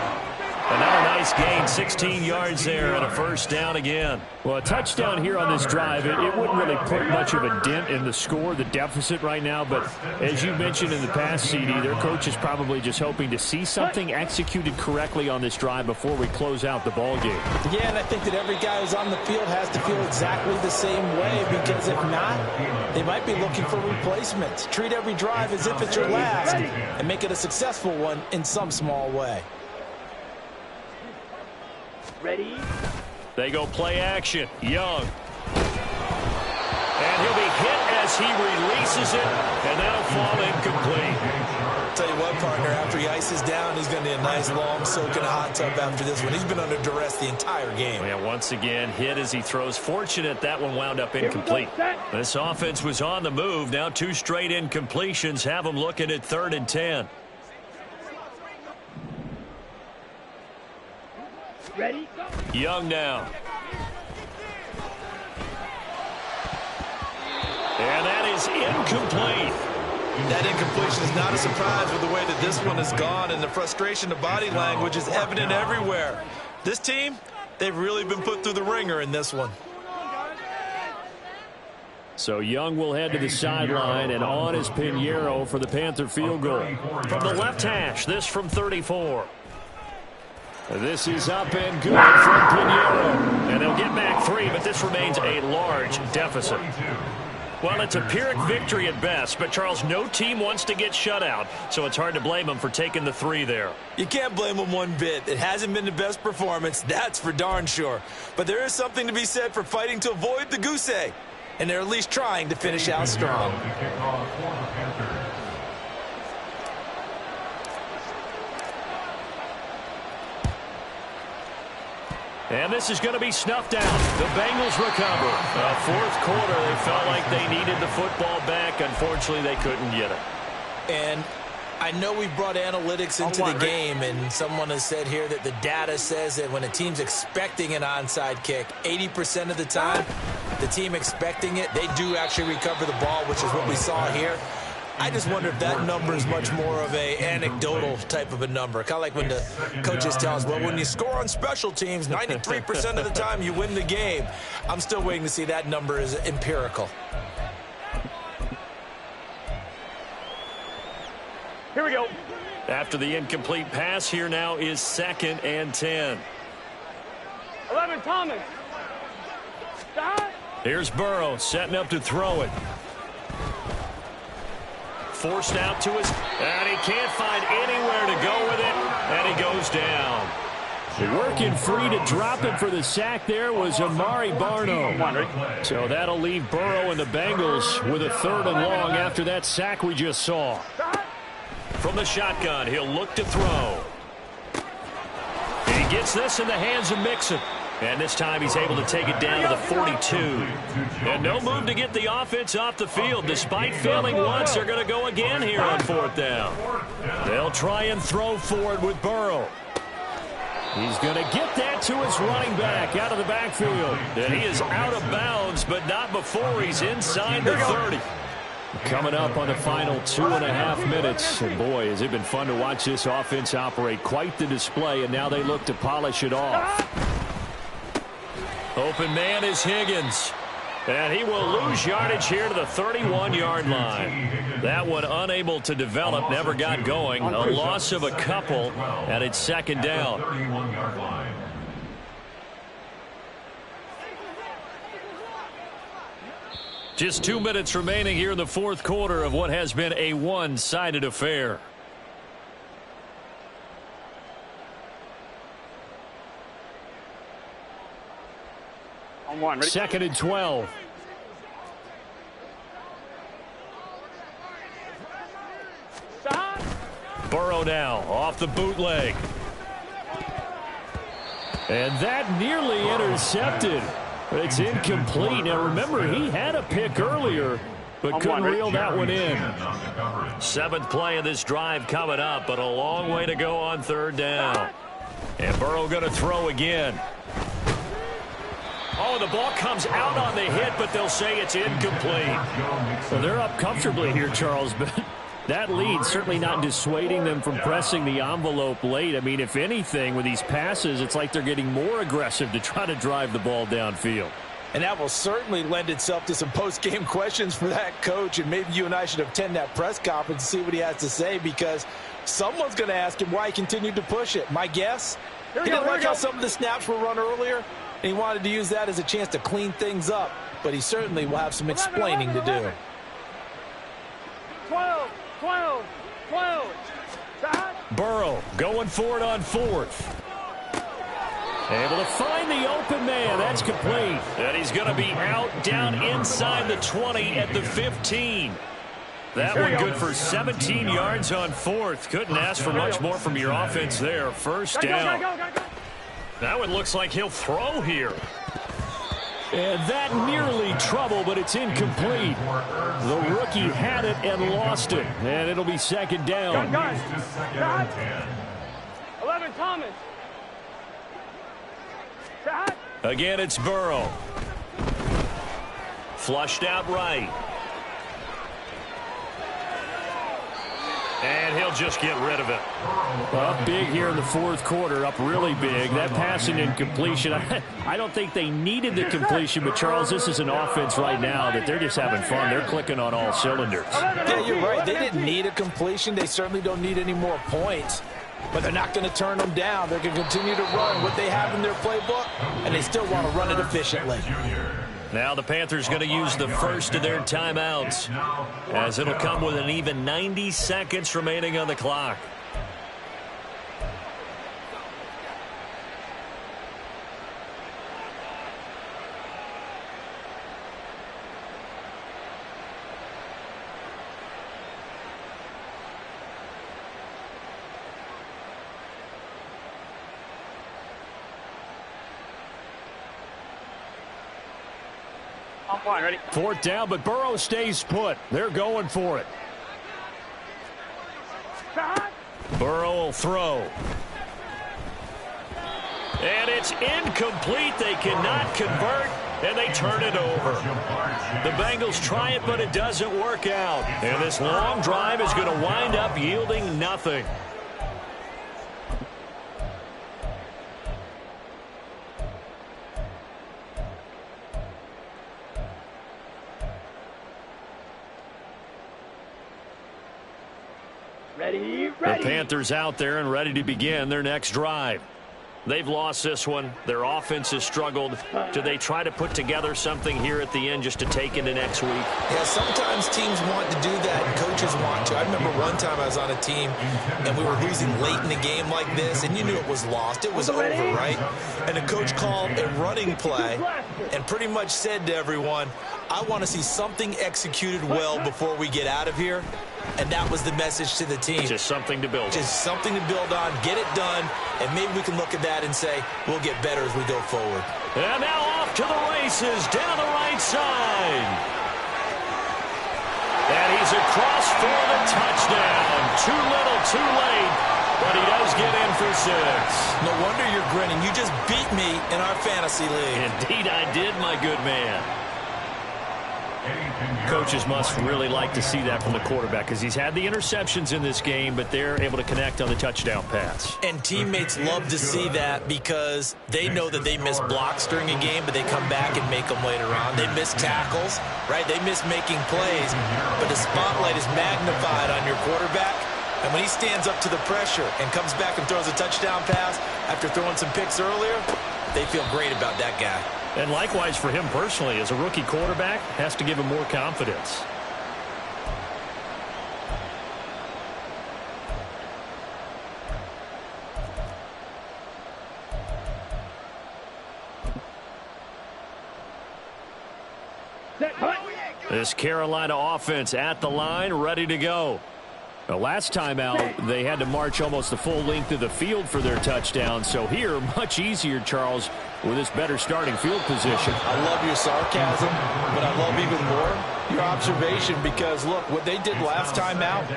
Another nice gain, 16 yards there, and a first down again. Well, a touchdown here on this drive, it wouldn't really put much of a dent in the score, the deficit right now. But as you mentioned in the past, CD, their coach is probably just hoping to see something executed correctly on this drive before we close out the ball game. Yeah, and I think that every guy who's on the field has to feel exactly the same way, because if not, they might be looking for replacements. Treat every drive as if it's your last and make it a successful one in some small way. Ready? They go play action. Young. And he'll be hit as he releases it, and that'll fall incomplete. Tell you what, partner, after he ices down, he's going to need a nice long soak in a hot tub after this one. He's been under duress the entire game. Yeah, once again, hit as he throws. Fortunate that one wound up incomplete. This offense was on the move. Now 2 straight incompletions have them looking at 3rd and 10. Ready? Go. Young now. And that is incomplete. That incompletion is not a surprise with the way that this one has gone, and the frustration of body language is evident everywhere. This team, they've really been put through the ringer in this one. So Young will head to the sideline, and on is Pinheiro for the Panther field goal. From the left hash, this from 34. This is up and good from Pinheiro. And they'll get back 3, but this remains a large deficit. Well, it's a Pyrrhic victory at best, but, Charles, no team wants to get shut out, so it's hard to blame them for taking the 3 there. You can't blame them one bit. It hasn't been the best performance, that's for darn sure. But there is something to be said for fighting to avoid the goose egg, and they're at least trying to finish out strong. And this is going to be snuffed out. The Bengals recover. Fourth quarter, they felt like they needed the football back. Unfortunately, they couldn't get it. And I know we brought analytics into the game, and someone has said here that the data says that when a team's expecting an onside kick, 80% of the time, the team expecting it, they do actually recover the ball, which is what we saw here. I just wonder if that number is much more of a anecdotal type of a number. Kind of like when the coaches tell us, well, when you score on special teams, 93% of the time you win the game. I'm still waiting to see that number is empirical. Here we go. After the incomplete pass, here now is 2nd and 10. 11, Thomas. Stop. Here's Burrow setting up to throw it. Forced out to his, and he can't find anywhere to go with it, and he goes down. Working free to drop it for the sack there was Amari Barno. So that'll leave Burrow and the Bengals with a 3rd and long after that sack we just saw. From the shotgun, he'll look to throw. And he gets this in the hands of Mixon. And this time he's able to take it down to the 42. And no move to get the offense off the field. Despite failing once, they're going to go again here on 4th down. They'll try and throw for it with Burrow. He's going to get that to his running back out of the backfield. And he is out of bounds, but not before he's inside the 30. Coming up on the final 2.5 minutes. And boy, has it been fun to watch this offense operate. Quite the display, and now they look to polish it off. Open man is Higgins. And he will lose yardage here to the 31-yard line. That one unable to develop, never got going. A loss of a couple, and it's 2nd down. Just 2 minutes remaining here in the 4th quarter of what has been a one-sided affair. On 1. Ready? 2nd and 12. Stop. Burrow now off the bootleg. And that nearly intercepted. It's incomplete. Now remember, he had a pick earlier, but couldn't reel that one in. 7th play of this drive coming up, but a long way to go on 3rd down. And Burrow going to throw again. Oh, the ball comes out on the hit, but they'll say it's incomplete. So they're up comfortably here, Charles, but that lead certainly not dissuading them from pressing the envelope late. I mean, if anything, with these passes, it's like they're getting more aggressive to try to drive the ball downfield. And that will certainly lend itself to some post-game questions for that coach, and maybe you and I should attend that press conference and see what he has to say, because someone's going to ask him why he continued to push it. My guess, he didn't like how some of the snaps were run earlier, and he wanted to use that as a chance to clean things up, but he certainly will have some explaining to do. 12. Stop. Burrow going for it on 4th. Able to find the open man. That's complete. And he's going to be out down inside the 20 at the 15. That one good for 17 yards on 4th. Couldn't ask for much more from your offense there. 1st down. That one looks like he'll throw here. And that nearly trouble, but it's incomplete. The rookie had it and lost it. And it'll be 2nd down. 11, Thomas. Again, it's Burrow. Flushed out right. And he'll just get rid of it. Up big here in the fourth quarter, up really big. That passing incompletion, I don't think they needed the completion, but Charles, this is an offense right now that they're just having fun. They're clicking on all cylinders. Yeah, you're right. They didn't need a completion. They certainly don't need any more points. But they're not going to turn them down. They're going to continue to run what they have in their playbook, and they still want to run it efficiently. Now the Panthers going to use the first of their timeouts, as it'll come with an even 90 seconds remaining on the clock. I'm fine, ready? Fourth down, but Burrow stays put. They're going for it. Burrow will throw. And it's incomplete. They cannot convert, and they turn it over. The Bengals try it, but it doesn't work out. And this long drive is going to wind up yielding nothing. The Panthers out there and ready to begin their next drive. They've lost this one. Their offense has struggled. Do they try to put together something here at the end just to take into next week? Yeah, sometimes teams want to do that and coaches want to. I remember one time I was on a team and we were losing late in the game like this, and you knew it was lost. It was over, right? And the coach called a running play and pretty much said to everyone, I want to see something executed well before we get out of here. And that was the message to the team. Just something to build on. Just something to build on, get it done, and maybe we can look at that and say, we'll get better as we go forward. And now off to the races, down the right side. And he's across for the touchdown. Too little, too late, but he does get in for 6. No wonder you're grinning. You just beat me in our fantasy league. Indeed I did, my good man. Coaches must really like to see that from the quarterback because he's had the interceptions in this game, but they're able to connect on the touchdown pass. And teammates love to see that because they know that they miss blocks during a game, but they come back and make them later on. They miss tackles, right? They miss making plays, but the spotlight is magnified on your quarterback. And when he stands up to the pressure and comes back and throws a touchdown pass after throwing some picks earlier, they feel great about that guy. And likewise for him personally, as a rookie quarterback, has to give him more confidence. This Carolina offense at the line, ready to go. The last time out, they had to march almost the full length of the field for their touchdown. So here, much easier, Charles, with this better starting field position. I love your sarcasm, but I love even more your observation because, look, what they did last time out,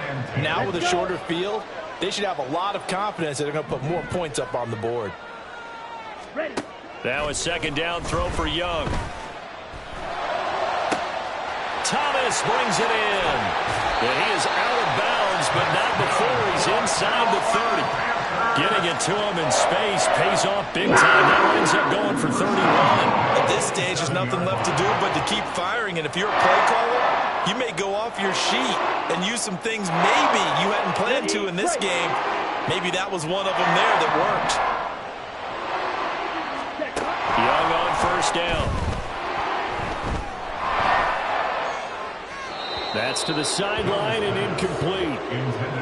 now with a shorter field, they should have a lot of confidence that they're going to put more points up on the board. Now a second down throw for Young. Thomas brings it in. And he is out of bounds, but not before he's inside the 30. Getting it to him in space pays off big time. Now ends up going for 31. At this stage, there's nothing left to do but to keep firing. And if you're a play caller, you may go off your sheet and use some things maybe you hadn't planned to in this game. Maybe that was one of them there that worked. Young on first down. That's to the sideline and incomplete.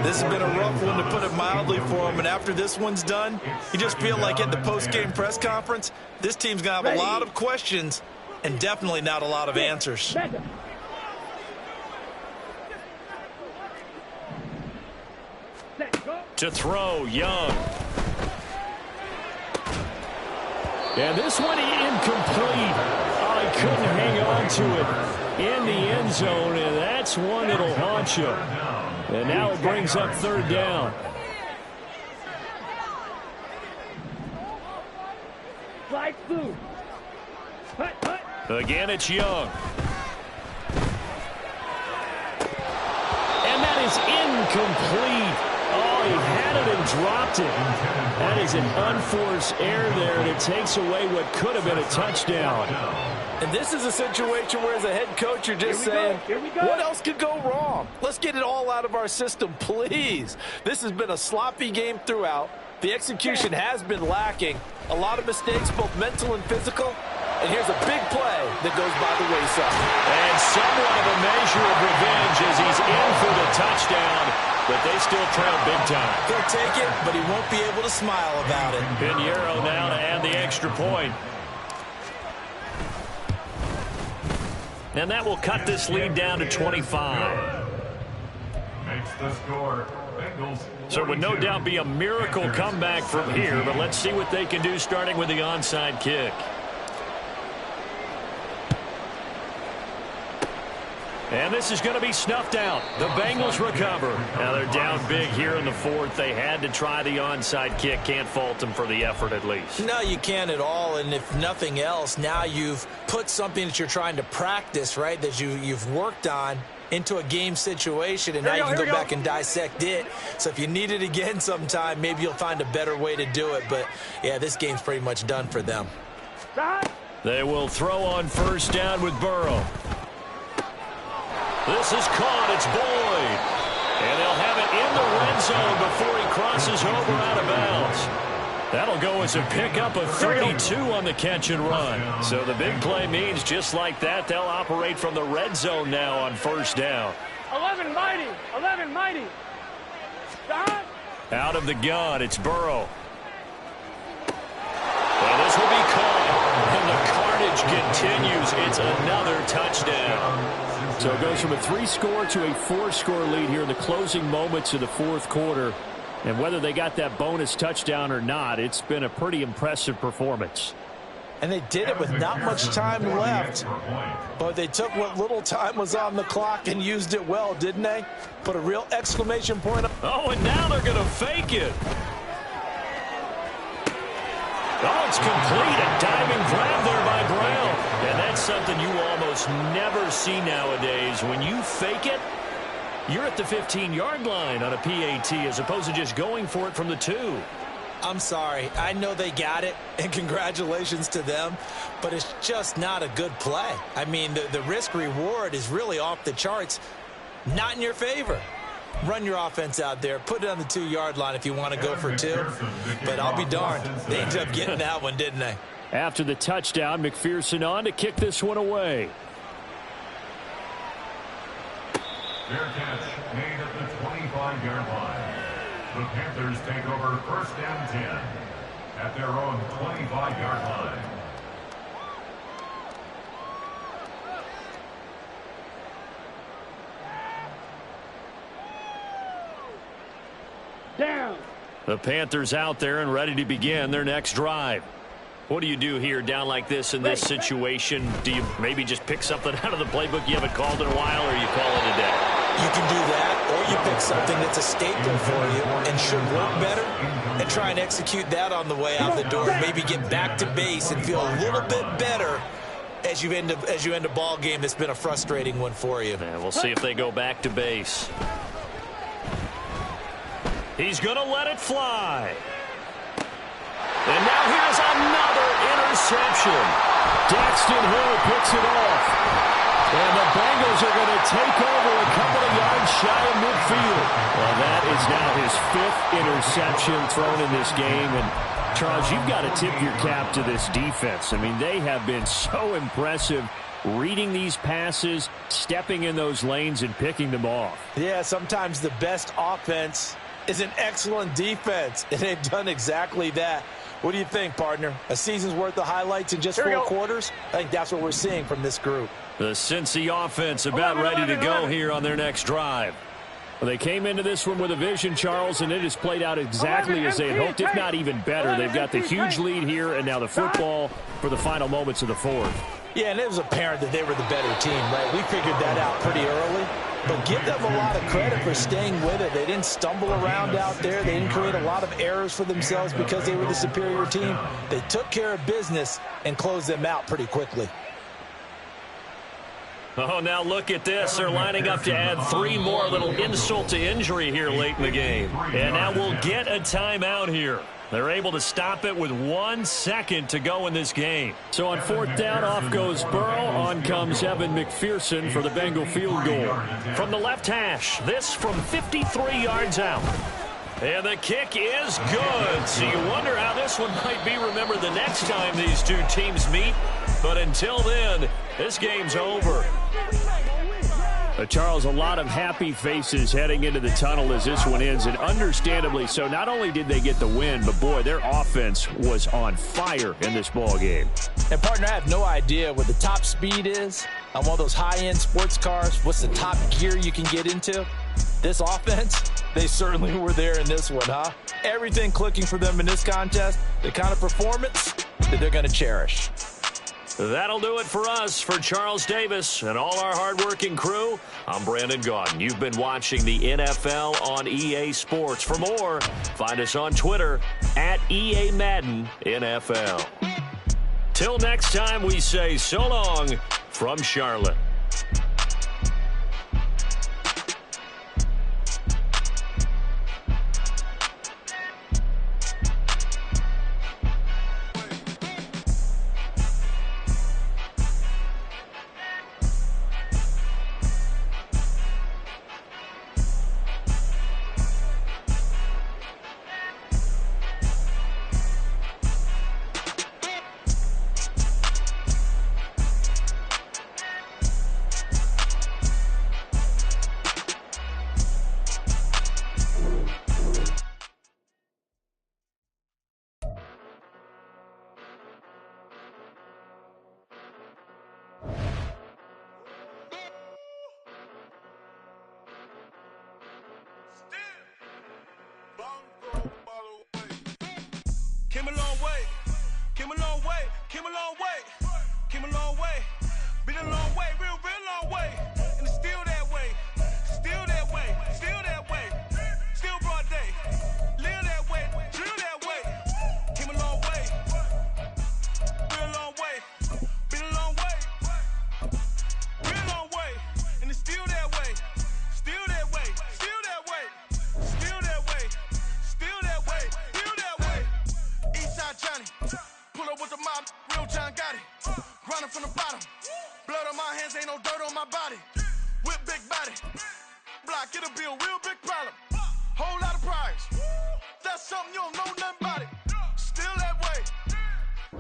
This has been a rough one, to put it mildly, for him. And after this one's done, you just feel like at the post-game press conference, this team's going to have a lot of questions and definitely not a lot of answers. To throw, Young. And this one incomplete. Oh, he couldn't hang on to it in the end zone, and that's one that'll haunt you. And now it brings up third down. Again, it's Young. And that is incomplete. Oh, he had it and dropped it. That is an unforced error there, and it takes away what could have been a touchdown. And this is a situation where, as a head coach, you're just saying, what else could go wrong? Let's get it all out of our system, please. This has been a sloppy game throughout. The execution has been lacking. A lot of mistakes, both mental and physical. And here's a big play that goes by the wayside. And somewhat of a measure of revenge as he's in for the touchdown, but they still trail big time. He'll take it, but he won't be able to smile about it. Pinheiro now to add the extra point. And that will cut this lead down to 25. Makes the score. Bengals. So it would no doubt be a miracle comeback from here, but let's see what they can do starting with the onside kick. And this is going to be snuffed out. The Bengals recover. Now they're down big here in the fourth. They had to try the onside kick. Can't fault them for the effort at least. No, you can't at all. And if nothing else, now you've put something that you're trying to practice, right, that you've worked on into a game situation, and now you can go back and dissect it. So if you need it again sometime, maybe you'll find a better way to do it. But, yeah, this game's pretty much done for them. They will throw on first down with Burrow. This is caught. It's Boyd. And they'll have it in the red zone before he crosses over out of bounds. That'll go as a pickup of 32 on the catch and run. So the big play means just like that, they'll operate from the red zone now on first down. 11 mighty. 11 mighty. Out of the gun, it's Burrow. And this will be caught. And the carnage continues. It's another touchdown. So it goes from a 3-score to a 4-score lead here in the closing moments of the fourth quarter. And whether they got that bonus touchdown or not, it's been a pretty impressive performance. And they did it with not much time left. But they took what little time was on the clock and used it well, didn't they? Put a real exclamation point up. Oh, and now they're going to fake it. Oh, it's complete. A diving grab there by Brown. And that's something you almost never see nowadays. When you fake it, you're at the 15-yard line on a PAT as opposed to just going for it from the 2. I'm sorry. I know they got it, and congratulations to them, but it's just not a good play. I mean, the risk-reward is really off the charts, not in your favor. Run your offense out there. Put it on the 2-yard line if you want to go for 2. But I'll be darned. They ended up getting that one, didn't they? After the touchdown, McPherson on to kick this one away. Fair catch made at the 25-yard line. The Panthers take over first down 10 at their own 25-yard line. Down. The Panthers out there and ready to begin their next drive. What do you do here down like this in this situation? Do you maybe just pick something out of the playbook you haven't called in a while, or you call it a day? You can do that, or you pick something that's a staple for you and should work better and try and execute that on the way out the door. Maybe get back to base and feel a little bit better as you end a ball game that's been a frustrating one for you. And we'll see if they go back to base. He's going to let it fly. And now here's another interception. Daxton Hill picks it off. And the Bengals are going to take over a couple of yards shy of midfield. Well, that is now his 5th interception thrown in this game. And, Charles, you've got to tip your cap to this defense. I mean, they have been so impressive reading these passes, stepping in those lanes, and picking them off. Yeah, sometimes the best offense is an excellent defense, and they've done exactly that. What do you think, partner? A season's worth of highlights in just 4 quarters? I think that's what we're seeing from this group. The Cincy offense about ready to go here on their next drive. Well, they came into this one with a vision, Charles, and it has played out exactly as they had hoped, if not even better. They've got the huge lead here, and now the football for the final moments of the fourth. Yeah, and it was apparent that they were the better team, right? We figured that out pretty early. but give them a lot of credit for staying with it. They didn't stumble around out there. They didn't create a lot of errors for themselves because they were the superior team. They took care of business and closed them out pretty quickly. Oh, now look at this. They're lining up to add 3 more, a little insult to injury here late in the game. And now we'll get a timeout here. They're able to stop it with 1 second to go in this game. So on 4th down, off goes Burrow. On comes Evan McPherson for the Bengal field goal. From the left hash, this from 53 yards out. And the kick is good. So you wonder how this one might be remembered the next time these two teams meet. But until then, this game's over. Charles, a lot of happy faces heading into the tunnel as this one ends, and understandably so. Not only did they get the win, but boy, their offense was on fire in this ball game. And partner, I have no idea what the top speed is on one of those high-end sports cars. What's the top gear you can get into? This offense, they certainly were there in this one, huh? Everything clicking for them in this contest, the kind of performance that they're going to cherish. That'll do it for us. For Charles Davis and all our hardworking crew, I'm Brandon Gaudin. You've been watching the NFL on EA Sports. For more, find us on Twitter at EA Madden NFL. Till next time, we say so long from Charlotte. Came a long way, came a long way, came a long way, came a long way, been a long way, real long way, and it's still that way, still that way, still that way, still broad day, live that way, drill that way, came a long way, real long way, been a long way, real long way, and it's still that way, still that way, still that way, still that way, still that way, still that way. Eastside Johnny, pull up with the mob, real John got it. Grinding from the bottom, blood on my hands, ain't no dirt on my body. Whip big body, block, it'll be a real big problem. Whole lot of prize, that's something you don't know nothing about it. Still that way.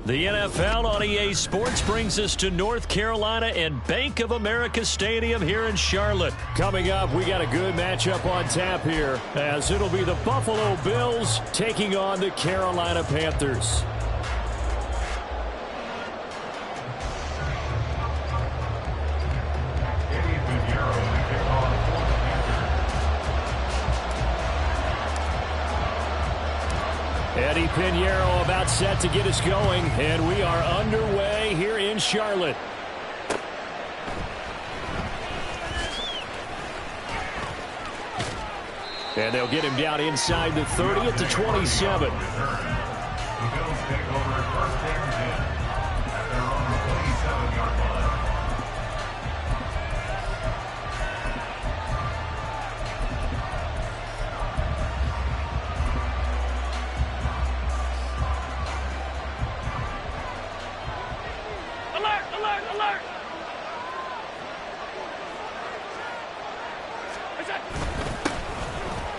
The NFL on EA Sports brings us to North Carolina and Bank of America Stadium here in Charlotte. Coming up, we got a good matchup on tap here, as it'll be the Buffalo Bills taking on the Carolina Panthers. Eddie Pinheiro about set to get us going, and we are underway here in Charlotte. And they'll get him down inside the 30 at the 27. The Bills take over first and 10 at their own 27-yard line. Alert, alert, alert!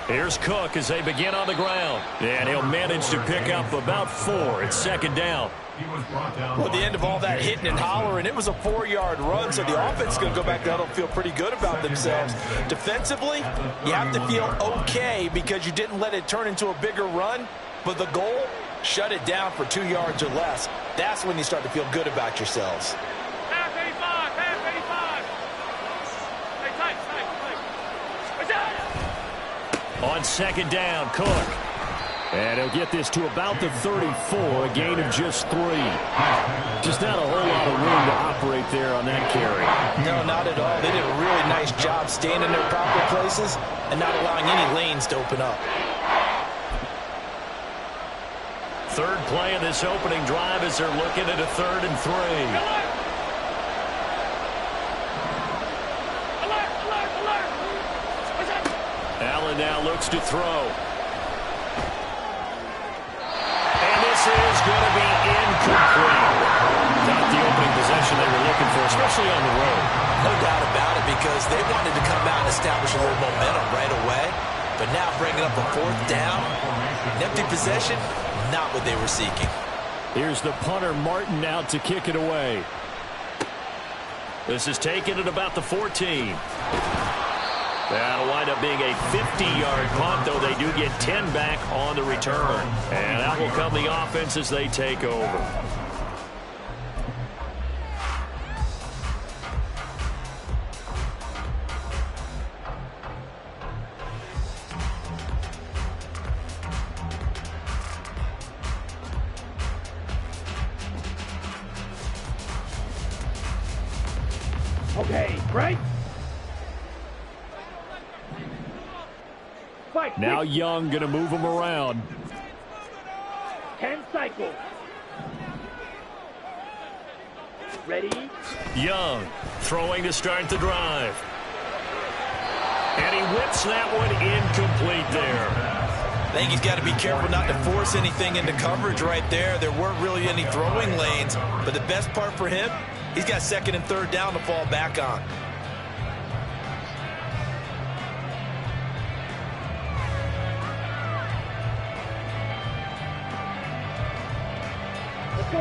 Here's Cook as they begin on the ground. And he'll manage to pick up about 4. It's second down. Well, at the end of all that hitting and hollering, it was a 4-yard run, so the offense is going to go back down and feel pretty good about themselves. Defensively, you have to feel okay because you didn't let it turn into a bigger run, but the goal, shut it down for 2 yards or less. That's when you start to feel good about yourselves. Half 85, half 85. Hey, tight, tight, tight. What's that? On second down, Cook. And he'll get this to about the 34, a gain of just 3. Just not a whole lot of room to operate there on that carry. No, not at all. They did a really nice job staying in their proper places and not allowing any lanes to open up. Third play of this opening drive as they're looking at a 3rd and 3. Allen now looks to throw. And this is going to be incomplete. Not the opening possession they were looking for, especially on the road. No doubt about it, because they wanted to come out and establish a little momentum right away. But now bringing up a 4th down, an empty possession, not what they were seeking. Here's the punter, Martin, out to kick it away. This is taken at about the 14. That'll wind up being a 50-yard punt, though they do get 10 back on the return. And out will come the offense as they take over. Okay, break. Now Young going to move him around. 10 cycles. Ready? Young throwing to start the drive. And he whips that one incomplete there. I think he's got to be careful not to force anything into coverage right there. There weren't really any throwing lanes, but the best part for him, he's got 2nd and 3rd down to fall back on.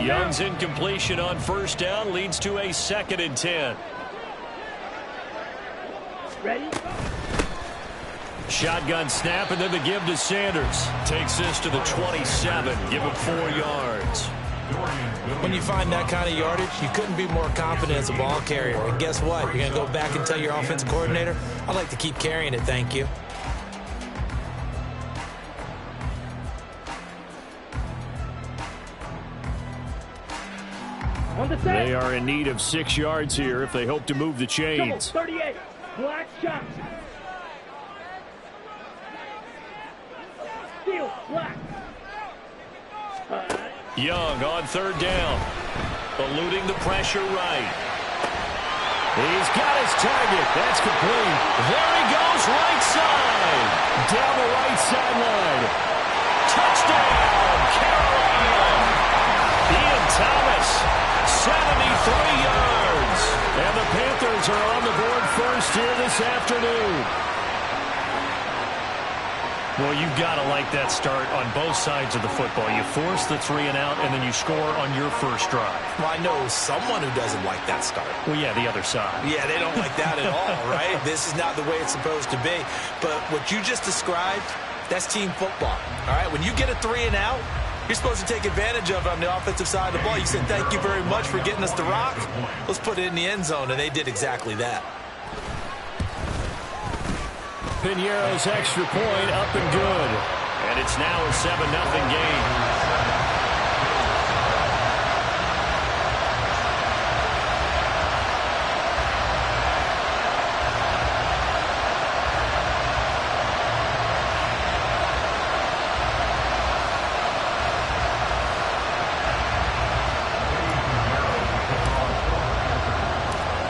Young's incompletion on 1st down leads to a 2nd and 10. Ready? Shotgun snap and then the give to Sanders. Takes this to the 27. Give him 4 yards. When you find that kind of yardage, you couldn't be more confident as a ball carrier. And guess what? You're going to go back and tell your offensive coordinator, I'd like to keep carrying it, thank you. They are in need of 6 yards here if they hope to move the chains. 38. Black shot. Steal. Black. Young on 3rd down. Eluding the pressure right. He's got his target. That's complete. There he goes, right side. Down the right sideline. Touchdown, Carolina. Ian Thomas, 73 yards. And the Panthers are on the board first here this afternoon. Well, you've got to like that start on both sides of the football. You force the 3 and out, and then you score on your first drive. Well, I know someone who doesn't like that start. Well, yeah, the other side. Yeah, they don't like that at all, right? This is not the way it's supposed to be. But what you just described, that's team football, all right? When you get a 3 and out, you're supposed to take advantage of it on the offensive side of the ball. You said, thank you very much for getting us the rock. Let's put it in the end zone, and they did exactly that. Piñeiro's extra point up and good. And it's now a 7-0 game.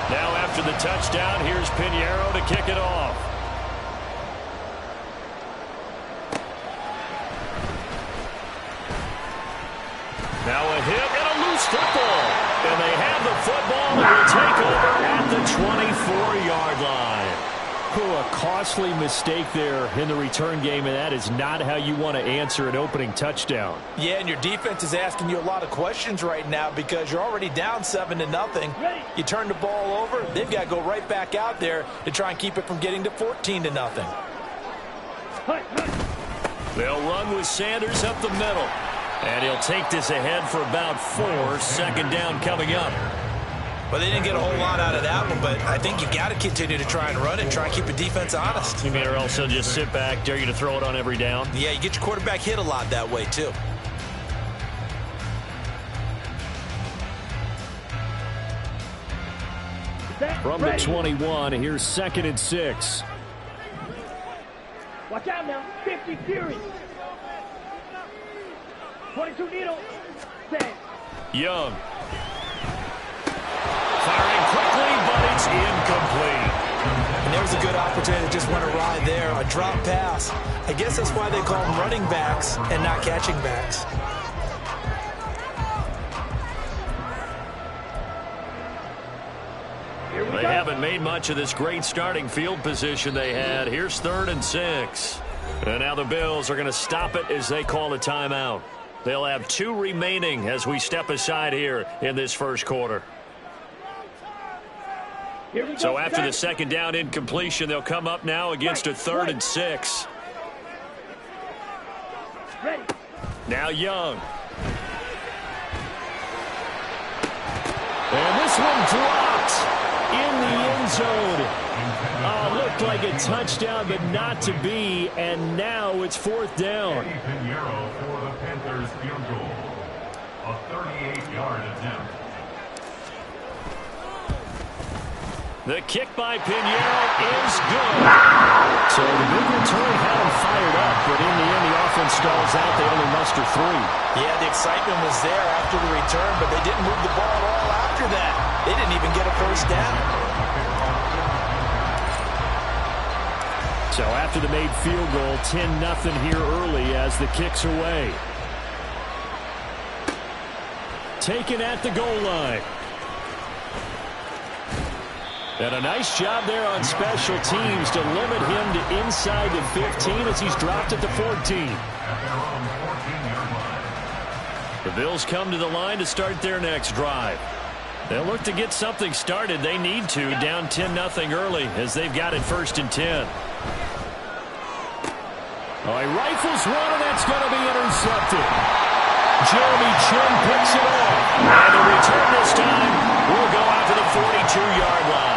Now after the touchdown, here's Piñeiro to kick it off. Now a hit and a loose football. And they have the football and will take over at the 24-yard line. A costly mistake there in the return game, and that is not how you want to answer an opening touchdown. Yeah, and your defense is asking you a lot of questions right now because you're already down 7-0. You turn the ball over, they've got to go right back out there to try and keep it from getting to 14-0. They'll run with Sanders up the middle. And he'll take this ahead for about 4. 2nd down coming up. Well, they didn't get a whole lot out of that one, but I think you got to continue to try and run it, try and keep the defense honest. You mean or else they'll just sit back, dare you to throw it on every down? Yeah, you get your quarterback hit a lot that way, too. From the 21, here's 2nd and 6. Watch out now. 50 Fury. 22 Needle. 10. Young. Firing quickly, but it's incomplete. And there's a good opportunity to just went awry there. A drop pass. I guess that's why they call them running backs and not catching backs. They haven't made much of this great starting field position they had. Here's 3rd and 6. And now the Bills are going to stop it as they call a timeout. They'll have 2 remaining as we step aside here in this first quarter. So after the 2nd down incompletion, they'll come up now against a 3rd and 6. Now Young. And this one dropped in the end zone. Looked like a touchdown, but not to be. And now it's 4th down. Pinheiro for the Panthers field goal. A 38-yard attempt. The kick by Pinheiro is good. So the big return had him fired up, but in the end, the offense stalls out. They only muster 3. Yeah, the excitement was there after the return, but they didn't move the ball at all after that. They didn't even get a first down. So after the made field goal, 10-0 here early as the kick's away. Taken at the goal line. And a nice job there on special teams to limit him to inside the 15 as he's dropped at the 14. The Bills come to the line to start their next drive. They'll look to get something started. They need to, down 10-0 early as they've got it 1st and 10. Oh, he rifles one, and that's going to be intercepted. Jeremy Chin picks it off. And the return this time will go out to the 42-yard line.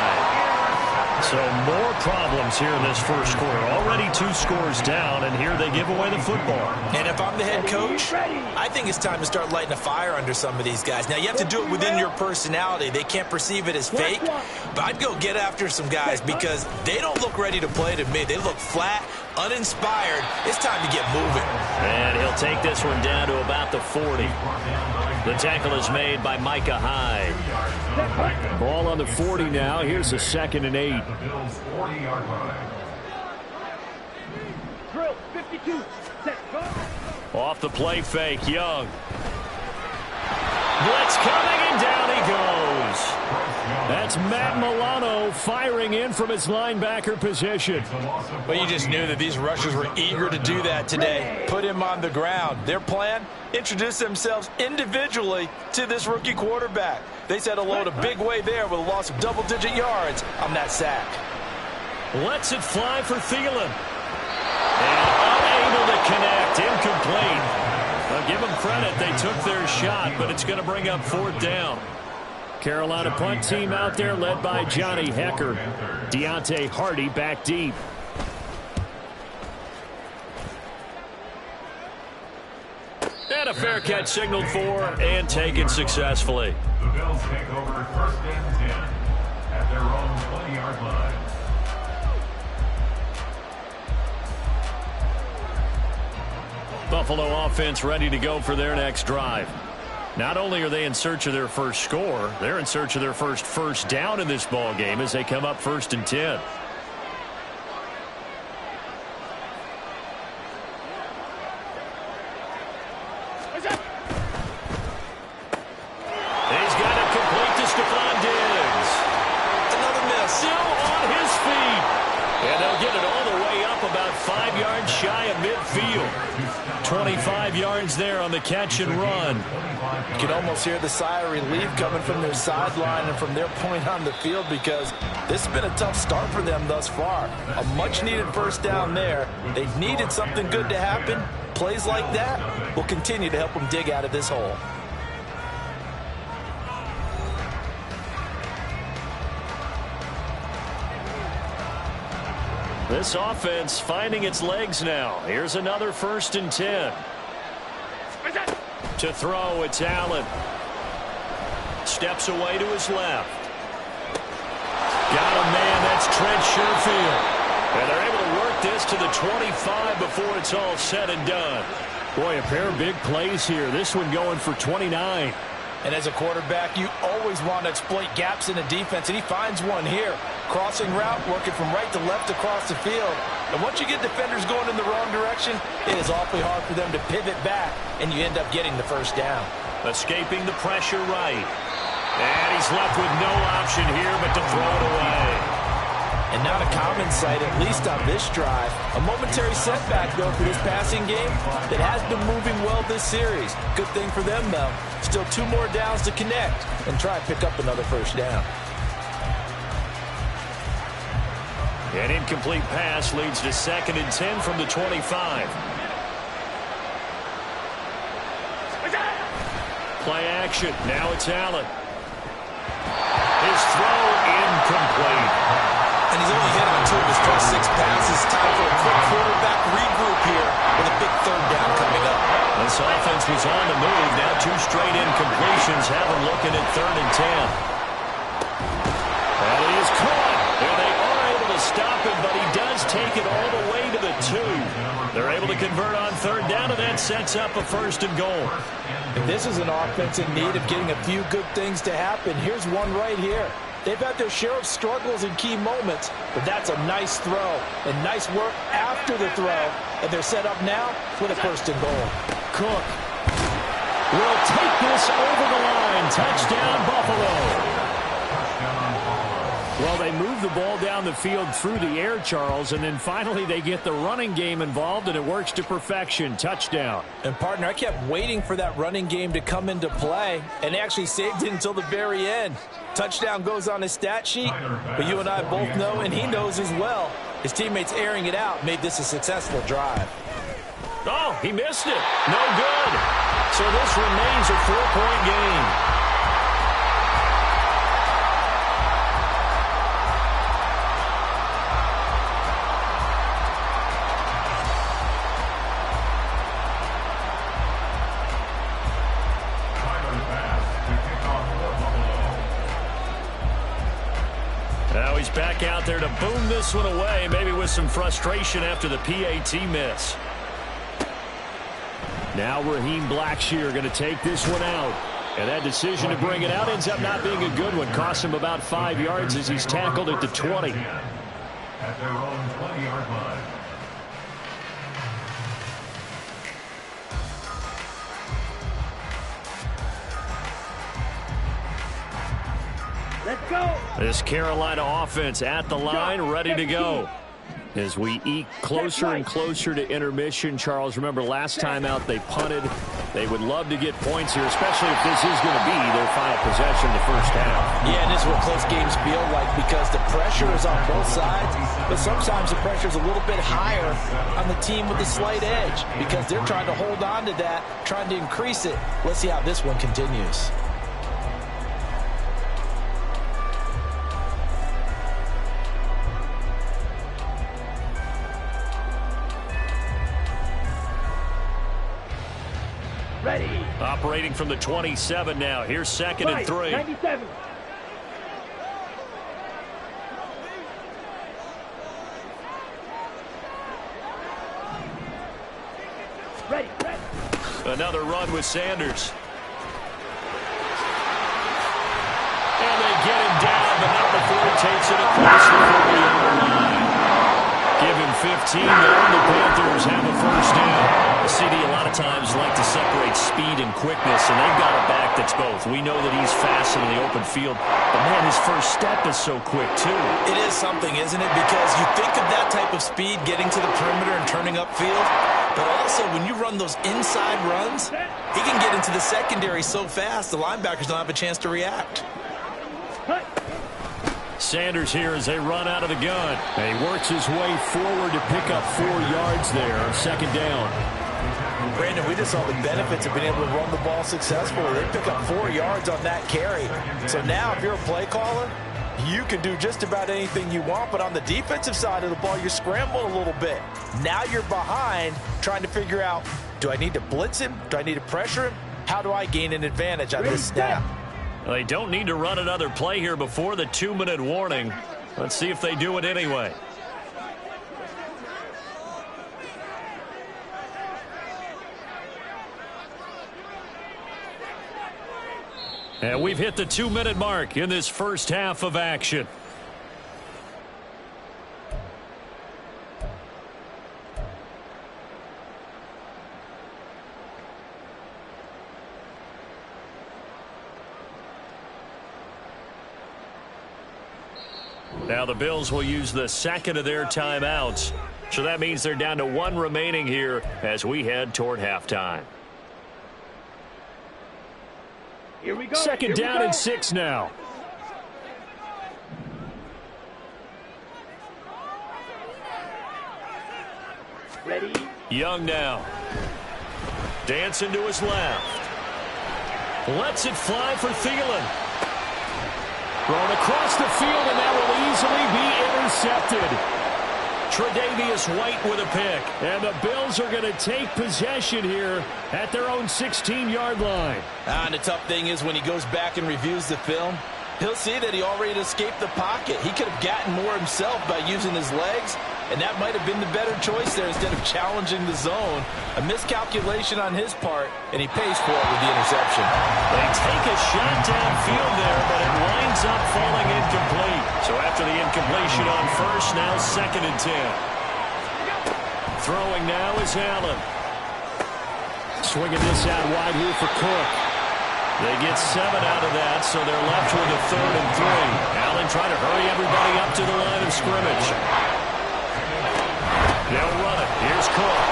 So more problems here in this first quarter. Already 2 scores down, and here they give away the football. And if I'm the head coach, I think it's time to start lighting a fire under some of these guys. Now, you have to do it within your personality. They can't perceive it as fake. But I'd go get after some guys because they don't look ready to play to me. They look flat, uninspired. It's time to get moving. And he'll take this one down to about the 40. The tackle is made by Micah Hyde. Ball on the 40 now. Here's a 2nd and 8. The Bills' 40-yard line. Drill, 52. Set, go. Off the play fake, Young. Blitz coming, and down he goes. That's Matt Milano firing in from his linebacker position. Well, you just knew that these rushers were eager to do that today. Put him on the ground. Their plan, introduce themselves individually to this rookie quarterback. They set a load a big way there with a loss of double-digit yards on that sack. Lets it fly for Thielen. And unable to connect, incomplete. I'll give them credit, they took their shot, but it's going to bring up 4th down. Carolina punt team out there led by Johnny Hecker. Deontay Hardy back deep. And a fair catch signaled for and taken successfully. The Bills take over 1st and 10 at their own 20-yard line. Buffalo offense ready to go for their next drive. Not only are they in search of their first score, they're in search of their first down in this ball game as they come up 1st and 10. He's got it complete to Stephon Diggs. Another miss. Still on his feet. And they'll get it all the way up about 5 yards shy of midfield. 25 yards there on the catch and run. You can almost hear the sigh of relief coming from their sideline and from their point on the field because this has been a tough start for them thus far. A much-needed first down there. They've needed something good to happen. Plays like that will continue to help them dig out of this hole. This offense finding its legs now. Here's another 1st and 10. To throw, it's Allen. Steps away to his left. Got a man, that's Trent Sherfield. And they're able to work this to the 25 before it's all said and done. Boy, a pair of big plays here. This one going for 29. And as a quarterback, you always want to exploit gaps in the defense, and he finds one here. Crossing route, working from right to left across the field. And once you get defenders going in the wrong direction, it is awfully hard for them to pivot back, and you end up getting the 1st down. Escaping the pressure right. And he's left with no option here but to throw it away. And not a common sight, at least on this drive. A momentary setback, though, for this passing game that has been moving well this series. Good thing for them, though. Still 2 more downs to connect and try and pick up another 1st down. An incomplete pass leads to 2nd and 10 from the 25. Play action. Now it's Allen. His throw incomplete. And he's only hit on 2 of his first 6 passes. Time for a quick quarterback regroup here with a big 3rd down coming up. This offense was on the move. Now 2 straight incompletions have them looking at 3rd and 10. And he is caught. And they are able to stop him, but he does take it all the way to the 2. They're able to convert on 3rd down, and that sets up a 1st and goal. And this is an offense in need of getting a few good things to happen. Here's one right here. They've had their share of struggles in key moments, but that's a nice throw and nice work after the throw. And they're set up now with a 1st and goal. Cook will take this over the line. Touchdown, Buffalo. Well, they move the ball down the field through the air, Charles, and then finally they get the running game involved, and it works to perfection. Touchdown. And, partner, I kept waiting for that running game to come into play, and they actually saved it until the very end. Touchdown goes on his stat sheet, but you and I both know, and he knows as well, his teammates airing it out made this a successful drive. Oh, he missed it. No good. So this remains a 4-point game. Now he's back out there to boom this one away, maybe with some frustration after the PAT miss. Now Raheem Blackshear going to take this one out. And that decision to bring it out ends up not being a good one. Costs him about 5 yards as he's tackled at the 20. At their own 20-yard line. Let's go. This Carolina offense at the line, ready to go. As we eke closer and closer to intermission, Charles, remember last time out they punted. They would love to get points here, especially if this is going to be their final possession the 1st half. Yeah, and this is what close games feel like because the pressure is on both sides, but sometimes the pressure is a little bit higher on the team with the slight edge because they're trying to hold on to that, trying to increase it. Let's see how this one continues. Ready. Operating from the 27 now. Here's 2nd and 3. 97. Ready. Another run with Sanders. And they get him down, but not before he takes it across the 40-yard line. Give him 15 there, and the Panthers have a 1st down. The CD a lot of times like to separate speed and quickness, and they've got a back that's both. We know that he's fast in the open field, but man, his first step is so quick too. It is something, isn't it? Because you think of that type of speed getting to the perimeter and turning upfield, but also when you run those inside runs, he can get into the secondary so fast the linebackers don't have a chance to react. Sanders here as they run out of the gun. And he works his way forward to pick up 4 yards there on 2nd down. Brandon, we just saw the benefits of being able to run the ball successfully. They pick up 4 yards on that carry. So now if you're a play caller, You can do just about anything you want, but on the defensive side of the ball, you're scrambling a little bit. Now you're behind, trying to figure out, do I need to blitz him? Do I need to pressure him? How do I gain an advantage on this snap? They don't need to run another play here before the 2-minute warning. Let's see if they do it anyway. And we've hit the 2-minute mark in this first half of action. Now the Bills will use the second of their timeouts. So that means they're down to 1 remaining here as we head toward halftime. Here we go. Second down and 6 now. Ready. Young now. Dancing to his left. Lets it fly for Thielen. Thrown across the field, and that will easily be intercepted. Tre'Davious White with a pick. And the Bills are going to take possession here at their own 16-yard line. And the tough thing is when he goes back and reviews the film, he'll see that he already escaped the pocket. He could have gotten more himself by using his legs, and that might have been the better choice there instead of challenging the zone. A miscalculation on his part, and he pays for it with the interception. They take a shot downfield there, but it winds up falling incomplete. So after the incompletion on first, now 2nd and 10. Throwing now is Allen. Swinging this out wide here for Cook. They get 7 out of that, so they're left with a 3rd and 3. Allen trying to hurry everybody up to the line of scrimmage. They'll run it. Here's Cook.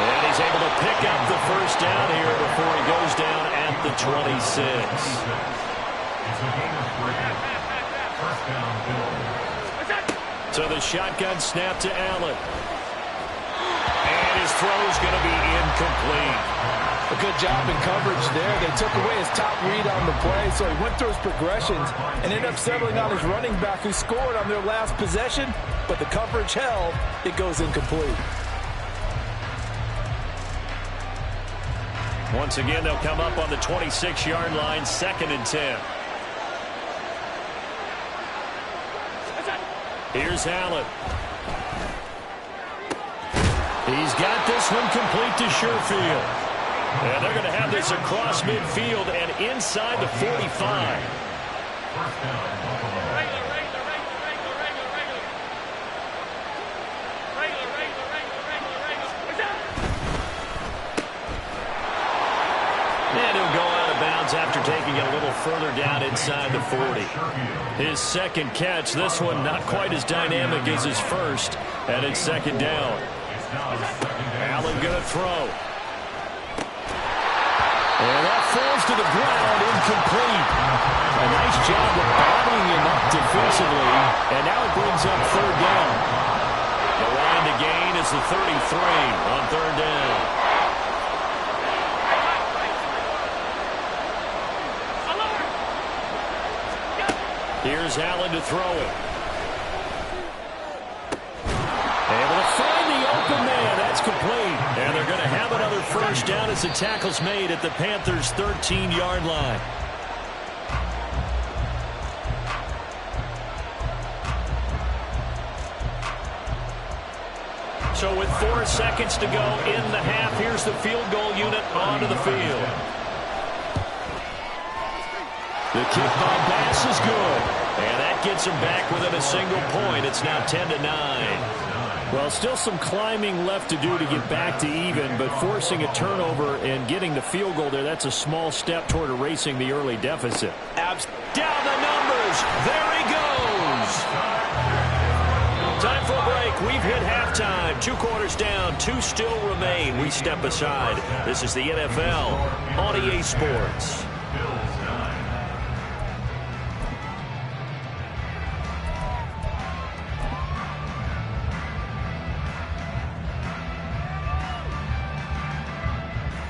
And he's able to pick up the first down here before he goes down at the 26. So the shotgun snap to Allen. And his throw is going to be incomplete. A good job in coverage there. They took away his top read on the play, so he went through his progressions and ended up settling on his running back who scored on their last possession, but the coverage held. It goes incomplete. Once again, they'll come up on the 26-yard line, 2nd and 10. Here's Allen. He's got this one complete to Sherfield. And they're going to have this across midfield and inside the 45. And he'll go out of bounds after taking it a little further down inside the 40. His second catch, this one not quite as dynamic as his first, and it's 2nd down. Allen going to throw. And that falls to the ground, incomplete. A nice job of bodying him up defensively, and now it brings up 3rd down. The line to gain is the 33 on 3rd down. Here's Allen to throw it. Able to find the open man. That's complete. And they're going to have another first down as the tackle's made at the Panthers' 13-yard line. So with 4 seconds to go in the half, here's the field goal unit onto the field. The kick by Bass is good. And that gets him back within a single point. It's now 10-9. Well, still some climbing left to do to get back to even, but forcing a turnover and getting the field goal there, that's a small step toward erasing the early deficit. Down the numbers. There he goes. Time for a break. We've hit halftime. 2 quarters down. 2 still remain. We step aside. This is the NFL on EA Sports.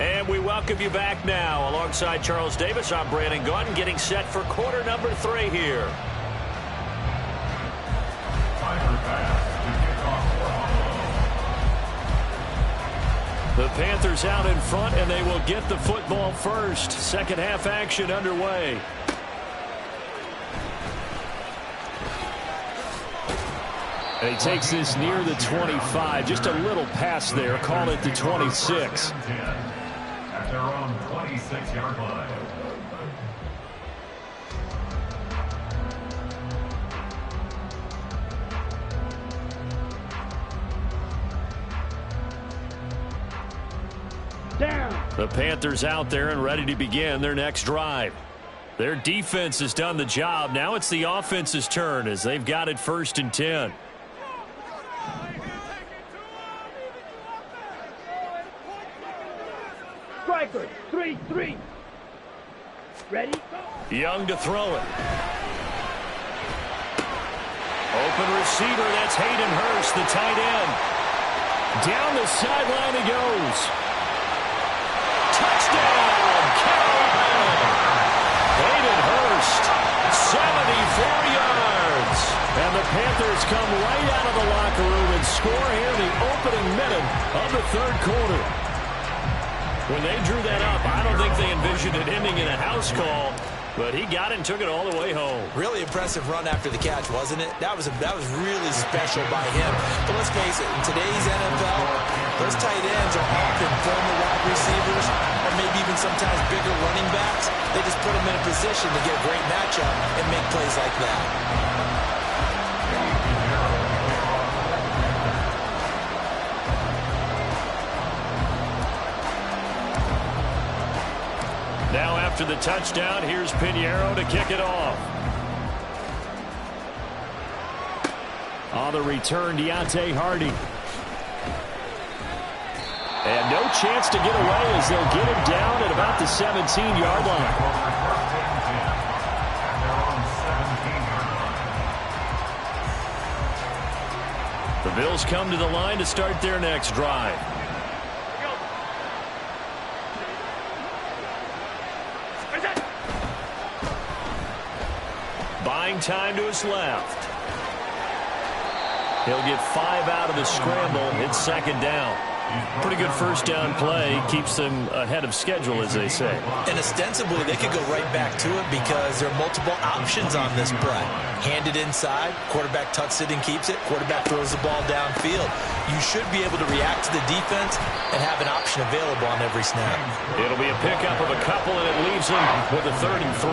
And we welcome you back now. Alongside Charles Davis, I'm Brandon Gaudin, getting set for quarter number 3 here. Panthers out in front, and they will get the football first. Second half action underway. And he takes this near the 25. Just a little pass there. Call it the 26. At their own 26-yard line. The Panthers out there and ready to begin their next drive. Their defense has done the job. Now it's the offense's turn as they've got it 1st and 10. Striker, 3-3. Ready? Young to throw it. Open receiver, that's Hayden Hurst, the tight end. Down the sideline he goes. Touchdown, Carolina! Hayden Hurst, 74 yards. And the Panthers come right out of the locker room and score here in the opening minute of the 3rd quarter. When they drew that up, I don't think they envisioned it ending in a house call, but he got it and took it all the way home. Really impressive run after the catch, wasn't it? That was really special by him. But let's face it, in today's NFL, those tight ends are often former wide receivers or maybe even sometimes bigger running backs. They just put them in a position to get a great matchup and make plays like that. Now after the touchdown, here's Pinheiro to kick it off. On the return, Deontay Hardy. And no chance to get away as they'll get him down at about the 17-yard line. The Bills come to the line to start their next drive. Buying time to his left. He'll get 5 out of the scramble. It's 2nd down. Pretty good first down play. Keeps them ahead of schedule, as they say. And ostensibly, they could go right back to it because there are multiple options on this play. Hand it inside. Quarterback tucks it and keeps it. Quarterback throws the ball downfield. You should be able to react to the defense and have an option available on every snap. It'll be a pickup of a couple, and it leaves him with a 3rd and 3.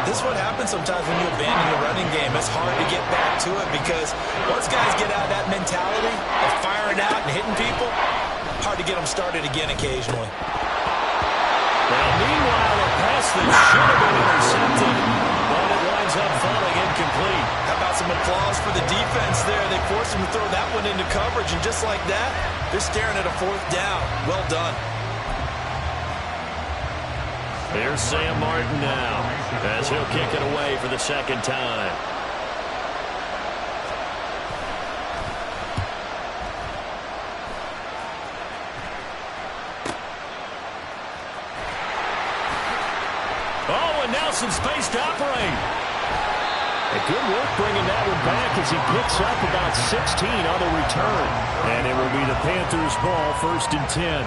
This is what happens sometimes when you abandon the running game. It's hard to get back to it because once guys get out of that mentality of firing out and hitting people, hard to get them started again occasionally. Now, meanwhile, a pass that should have been intercepted, but it winds up falling incomplete. How about some applause for the defense there? They forced him to throw that one into coverage, and just like that, they're staring at a 4th down. Well done. There's Sam Martin now as he'll kick it away for the 2nd time. Oh, and now some space to operate. A good work bringing that one back as he picks up about 16 on the return. And it will be the Panthers' ball, 1st and 10.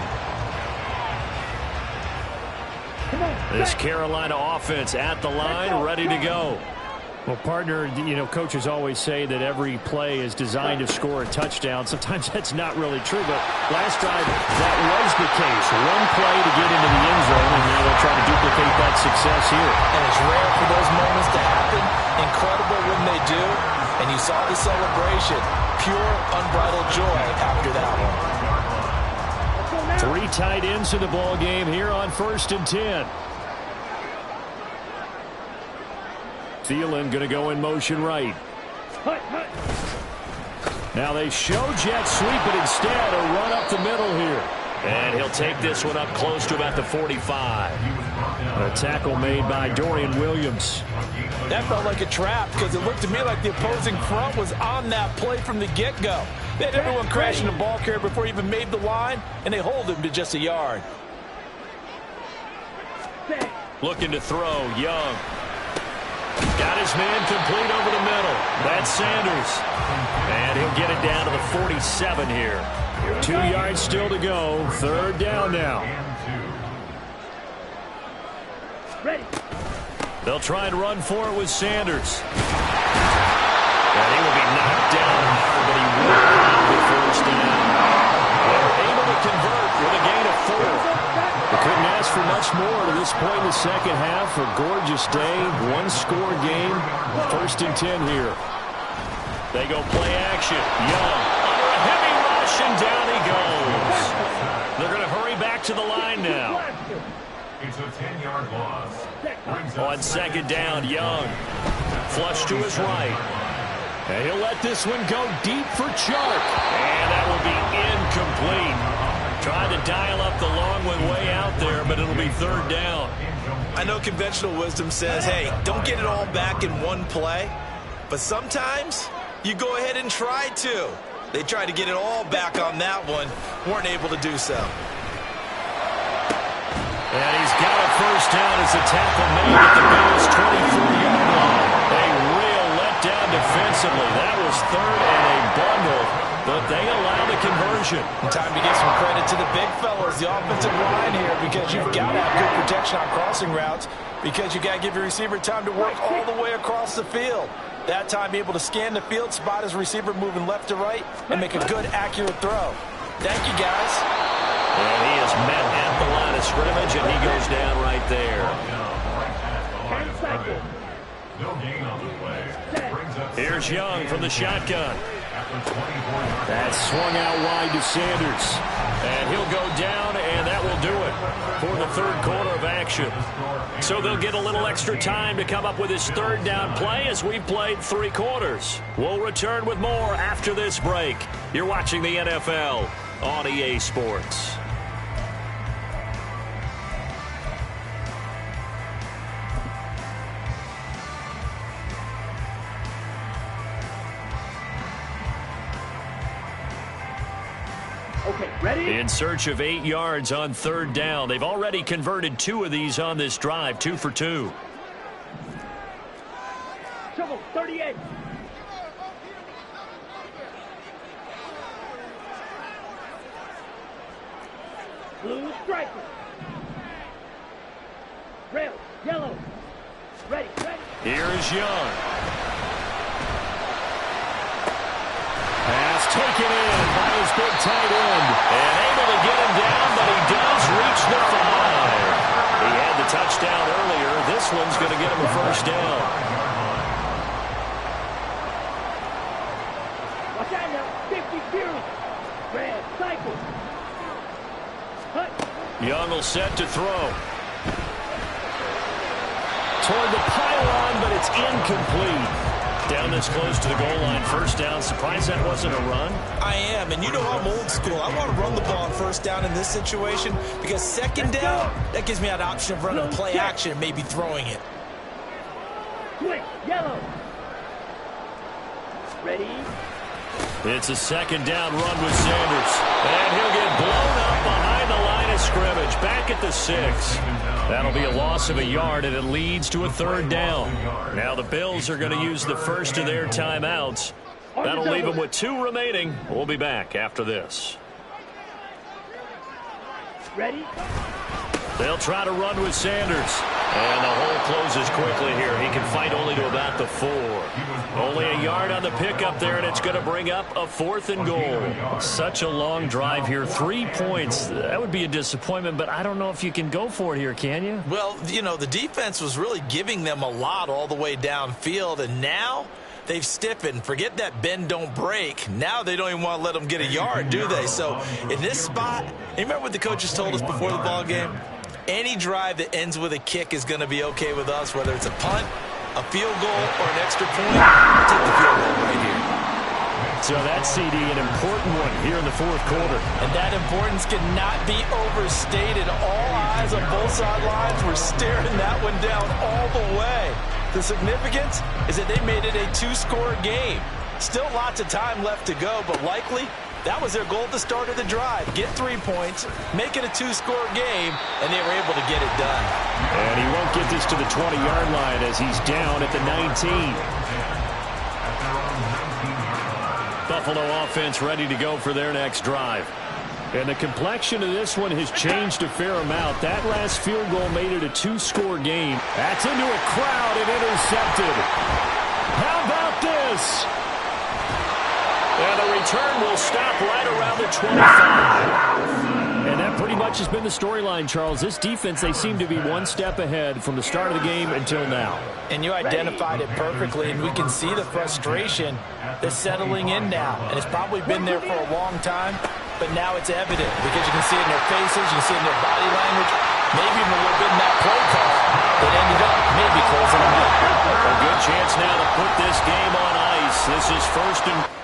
This Carolina offense at the line, ready to go. Well, partner, coaches always say that every play is designed to score a touchdown. Sometimes that's not really true, but last drive, that was the case. One play to get into the end zone, and now they'll try to duplicate that success here. And it's rare for those moments to happen. Incredible when they do. And you saw the celebration. Pure, unbridled joy after that one. 3 tight ends in the ball game here on 1st and 10. Thielen going to go in motion right. Now they show jet sweep, but instead a run up the middle here. And he'll take this one up close to about the 45. A tackle made by Dorian Williams. That felt like a trap because it looked to me like the opposing front was on that play from the get-go. They had everyone crashing the ball carrier before he even made the line, and they hold him to just a yard. Looking to throw, Young. Got his man complete over the middle. That's Sanders. And he'll get it down to the 47 here. 2 yards still to go. 3rd down now. Ready. They'll try and run for it with Sanders. And he will be knocked down hard, but he will have the 1st down. They're able to convert with a gain of 4. They couldn't ask for much more to this point in the second half. A gorgeous day, 1-score game. 1st and 10 here. They go play action. Young under a heavy rush, and down he goes. They're going to hurry back to the line now. It's a 10-yard loss. On 2nd down, Young. Flush to his right. And he'll let this one go deep for Chark. And that will be incomplete. Trying to dial up the long one way out there, but it'll be 3rd down. I know conventional wisdom says, hey, don't get it all back in one play. But sometimes you go ahead and try to. They tried to get it all back on that one. Weren't able to do so. And he's got a 1st down as a tackle made at the Bills' 24-yard line. A real letdown defensively. That was 3rd and a bundle, but they allow the conversion. Time to give some credit to the big fellas, the offensive line here, because you've got to have good protection on crossing routes, because you've got to give your receiver time to work all the way across the field. That time, be able to scan the field, spot his receiver moving left to right, and make a good, accurate throw. Thank you, guys. And he is met at the line of scrimmage, and he goes down right there. No gain on the play. Here's Young from the shotgun. That's swung out wide to Sanders. And he'll go down, and that will do it for the 3rd quarter of action. So they'll get a little extra time to come up with his 3rd down play as we've played 3 quarters. We'll return with more after this break. You're watching the NFL on EA Sports. Okay, ready? In search of 8 yards on 3rd down. They've already converted 2 of these on this drive, 2 for 2. Trouble, 38. Blue striker. Red, yellow. Ready, ready. Here is Young. Pass taken in by his big tight end. And able to get him down, but he does reach the 5. He had the touchdown earlier. This one's going to get him a 1st down. Watch out now. 52. Red, cycle. Hut. Young will set to throw. Toward the pylon, but it's incomplete. Down this close to the goal line, 1st down. Surprised that wasn't a run? I am, and you know I'm old school. I want to run the ball on 1st down in this situation because 2nd down, that gives me that option of running play action and maybe throwing it. Quick, yellow. Ready? It's a 2nd down run with Sanders. And he'll get blown up behind the line of scrimmage. Back at the 6. That'll be a loss of a yard, and it leads to a 3rd down. Now the Bills are going to use the first of their timeouts. That'll leave them with 2 remaining. We'll be back after this. Ready? They'll try to run with Sanders. And the hole closes quickly here. He can fight only to about the 4. Only a yard on the pickup there, and it's going to bring up a 4th and goal. Such a long drive here. 3 points. That would be a disappointment, but I don't know if you can go for it here, can you? Well, you know, the defense was really giving them a lot all the way downfield, and now they've stiffened. Forget that bend, don't break. Now they don't even want to let them get a yard, do they? So in this spot, you remember what the coaches told us before the ball game? Any drive that ends with a kick is going to be okay with us, whether it's a punt, a field goal, or an extra point. I'll take the field goal right here. So that CD, an important one here in the 4th quarter. And that importance cannot be overstated. All eyes on both sidelines were staring that one down all the way. The significance is that they made it a 2-score game. Still lots of time left to go, but likely that was their goal at the start of the drive. Get 3 points, make it a 2-score game, and they were able to get it done. And he won't get this to the 20-yard line as he's down at the 19. Buffalo offense ready to go for their next drive. And the complexion of this one has changed a fair amount. That last field goal made it a two-score game. That's into a crowd and intercepted. How about this? And the return will stop right around the 25. And that pretty much has been the storyline, Charles. This defense, they seem to be one step ahead from the start of the game until now. And you identified it perfectly, and we can see the frustration that's settling in now. And it's probably been there for a long time, but now it's evident because you can see it in their faces, you can see it in their body language, maybe even a little bit in that play call that ended up maybe closing them out. A good chance now to put this game on ice. This is first and...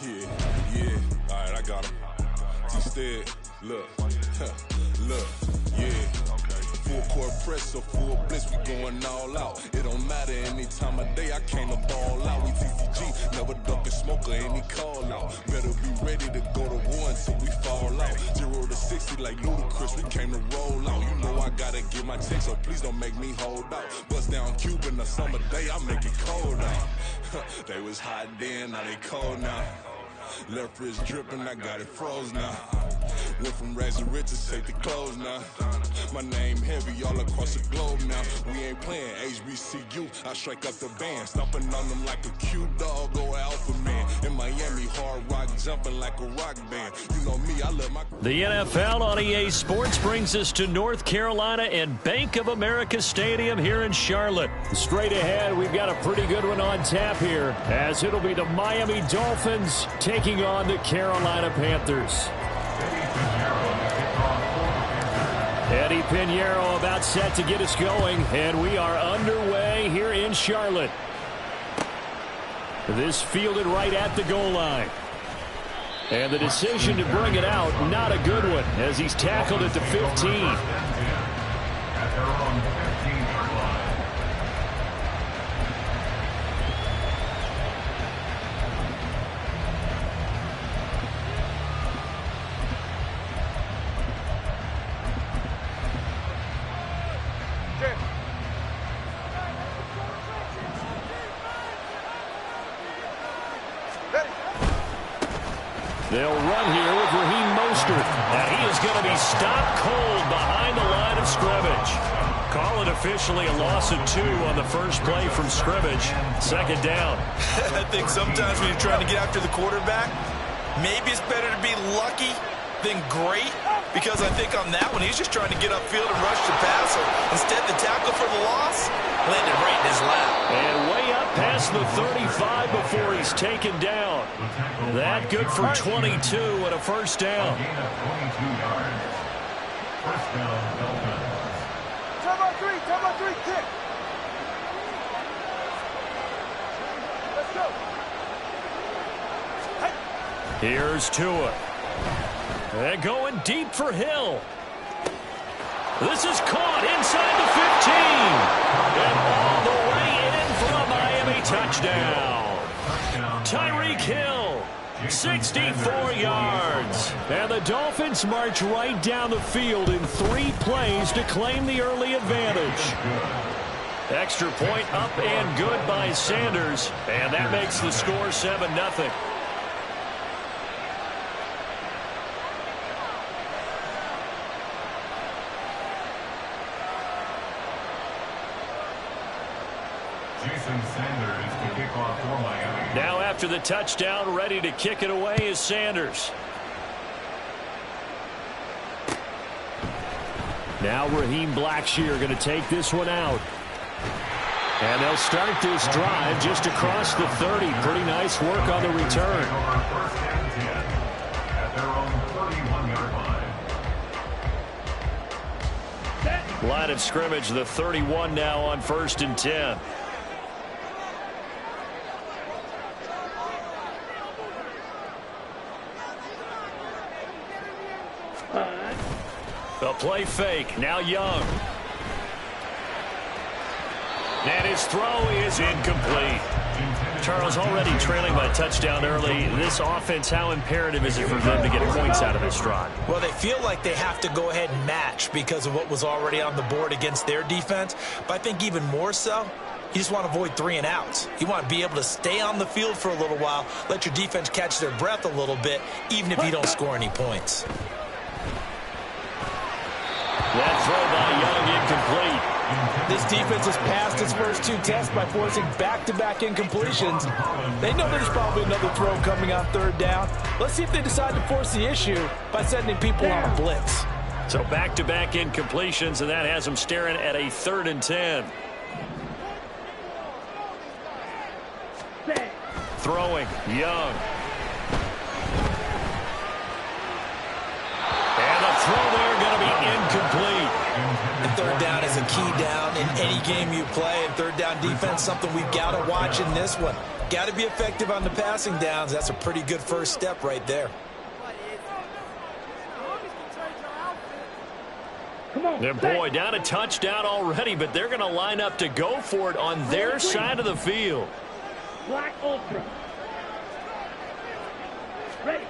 Yeah, all right, I got him. Instead, look, yeah. Full court press or full blitz, we going all out. It don't matter any time of day, I came to ball out. We TTG, never duck a smoke or any call out. Better be ready to go to war until we fall out. 0 to 60 like Ludacris, we came to roll out. You know I gotta get my check, so please don't make me hold out. Bust down Cuban a summer day, I make it cold out. They was hot then, now they cold now. Left wrist dripping, I got it froze now. Went from rags to riches, take the clothes now. My name heavy all across the globe now. We ain't playing HBCU, I strike up the band. Stomping on them like a cute dog or alpha man. In Miami, hard rock jumping like a rock band. You know me, I love my... The NFL on EA Sports brings us to North Carolina and Bank of America Stadium here in Charlotte. Straight ahead, we've got a pretty good one on tap here, as it'll be the Miami Dolphins taking on the Carolina Panthers. Eddie Pinheiro about set to get us going, and we are underway here in Charlotte. This fielded right at the goal line. And the decision to bring it out, not a good one, as he's tackled at the 15. They'll run here with Raheem Mostert. And he is going to be stopped cold behind the line of scrimmage. Call it officially a loss of 2 on the first play from scrimmage. Second down. I think sometimes when you're trying to get after the quarterback, maybe it's better to be lucky than great, because I think on that one, he's just trying to get upfield and rush the passer. Instead, the tackle for the loss landed right in his lap. And way up past the 35 before he's taken down. That good for 22 and a first down. Gain of 22 yards. First down, Dolphins. Time on three, kick. Let's go. Here's Tua. They're going deep for Hill. This is caught inside the 15. And all the way in for a Miami touchdown. Tyreek Hill, 64 yards. And the Dolphins march right down the field in 3 plays to claim the early advantage. Extra point up and good by Sanders. And that makes the score 7-0. Sanders to kick off for Miami. Now after the touchdown, ready to kick it away is Sanders. Now Raheem Blackshear going to take this one out. And they'll start this drive just across the 30. Pretty nice work on the return. First and 10 at their own 31-yard line. Line of scrimmage, the 31 now on first and 10. The play fake, now Young. And his throw is incomplete. Charles, already trailing by a touchdown early. This offense, how imperative is it for them to get points out of this drive? Well, they feel like they have to go ahead and match because of what was already on the board against their defense. But I think even more so, you just want to avoid 3 and outs. You want to be able to stay on the field for a little while, let your defense catch their breath a little bit, even if you don't score any points. That throw by Young incomplete. This defense has passed its first 2 tests by forcing back-to-back incompletions. They know there's probably another throw coming on 3rd down. Let's see if they decide to force the issue by sending people on a blitz. So back-to-back incompletions, and that has them staring at a 3rd and 10. Throwing, Young. And the throw there going to be incomplete. And 3rd down is a key down in any game you play. And 3rd down defense, something we've got to watch in this one. Got to be effective on the passing downs. That's a pretty good first step right there. Their boy down a touchdown already, but they're going to line up to go for it on their side of the field. Black Ultra. Ready.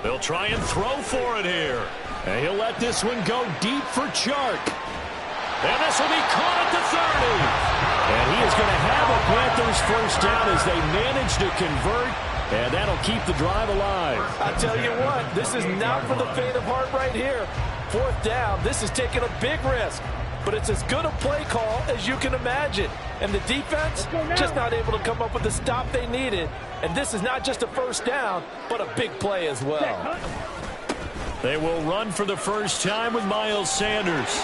They'll try and throw for it here. And he'll let this one go deep for Chark. And this will be caught at the 30. And he is going to have a Panthers first down as they manage to convert. And that'll keep the drive alive. I tell you what, this is not for the faint of heart right here. 4th down, this is taking a big risk. But it's as good a play call as you can imagine. And the defense just not able to come up with the stop they needed. And this is not just a first down, but a big play as well. They will run for the first time with Miles Sanders.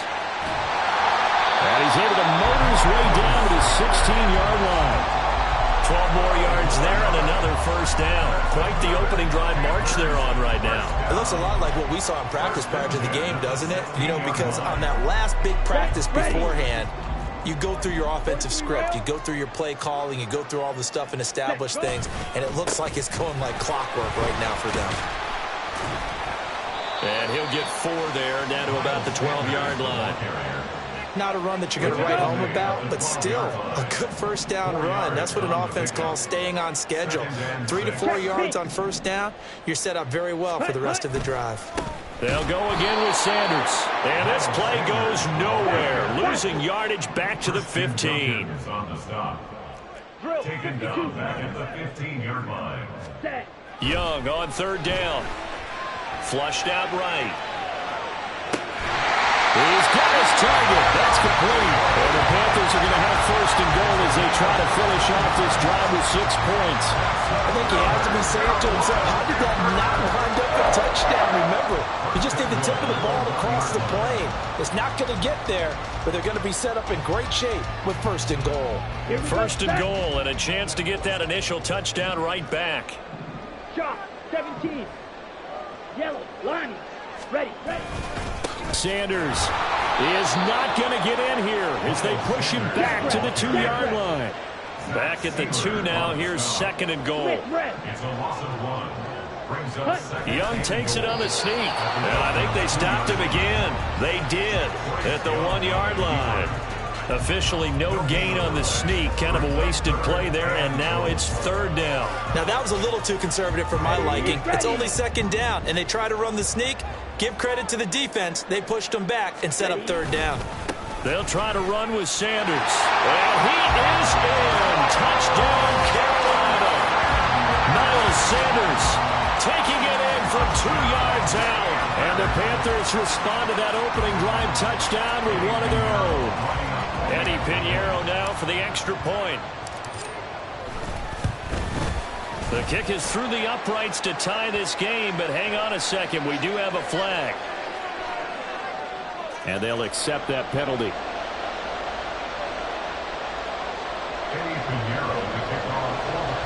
And he's able to motor his way down to the 16-yard line. 12 more yards there and another first down. Quite the opening drive march they're on right now. It looks a lot like what we saw in practice prior to the game, doesn't it? You know, because on that last big practice beforehand, you go through your offensive script. You go through your play calling. You go through all the stuff and establish things. And it looks like it's going like clockwork right now for them. And he'll get 4 there, down to about the 12-yard line. Not a run that you're going to write home about, but still a good first down run. That's what an offense calls staying on schedule. 3 to 4 yards on first down, you're set up very well for the rest of the drive. They'll go again with Sanders. And this play goes nowhere. Losing yardage back to the 15. Taken down back at the 15-yard line. Young on 3rd down. Flushed out right. He's got his target. That's complete. And the Panthers are going to have 1st and goal as they try to finish off this drive with 6 points. I think he has to be saying to himself, how did that not wind up a touchdown? Remember, you just need the tip of the ball across the plane. It's not going to get there, but they're going to be set up in great shape with 1st and goal. 1st and goal and a chance to get that initial touchdown right back. Shot. 17. Yellow. Lonnie. Ready. Sanders is not going to get in here as they push him back to the 2-yard line. Back at the 2 now. Here's 2nd and goal. It's a loss of 1. Brings up 2nd. Young takes it on the sneak. And I think they stopped him again. They did at the 1-yard line. Officially no gain on the sneak. Kind of a wasted play there, and now it's 3rd down. Now, that was a little too conservative for my liking. It's only 2nd down, and they try to run the sneak. Give credit to the defense. They pushed them back and set up 3rd down. They'll try to run with Sanders. And he is in. Touchdown, Carolina. Miles Sanders taking it in from 2 yards out. And the Panthers respond to that opening drive touchdown with one of their own. Eddie Pinheiro now for the extra point. The kick is through the uprights to tie this game, but hang on a second. We do have a flag. And they'll accept that penalty. Eddie Pinheiro, the kickoff for the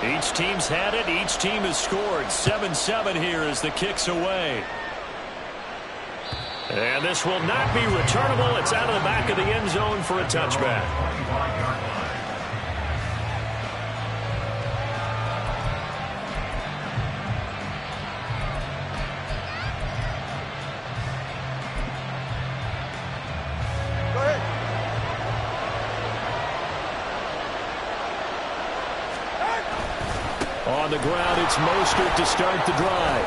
Panthers. Each team's had it. Each team has scored. 7-7 here as the kick's away. And this will not be returnable. It's out of the back of the end zone for a touchback. On the ground, it's Mostert to start the drive.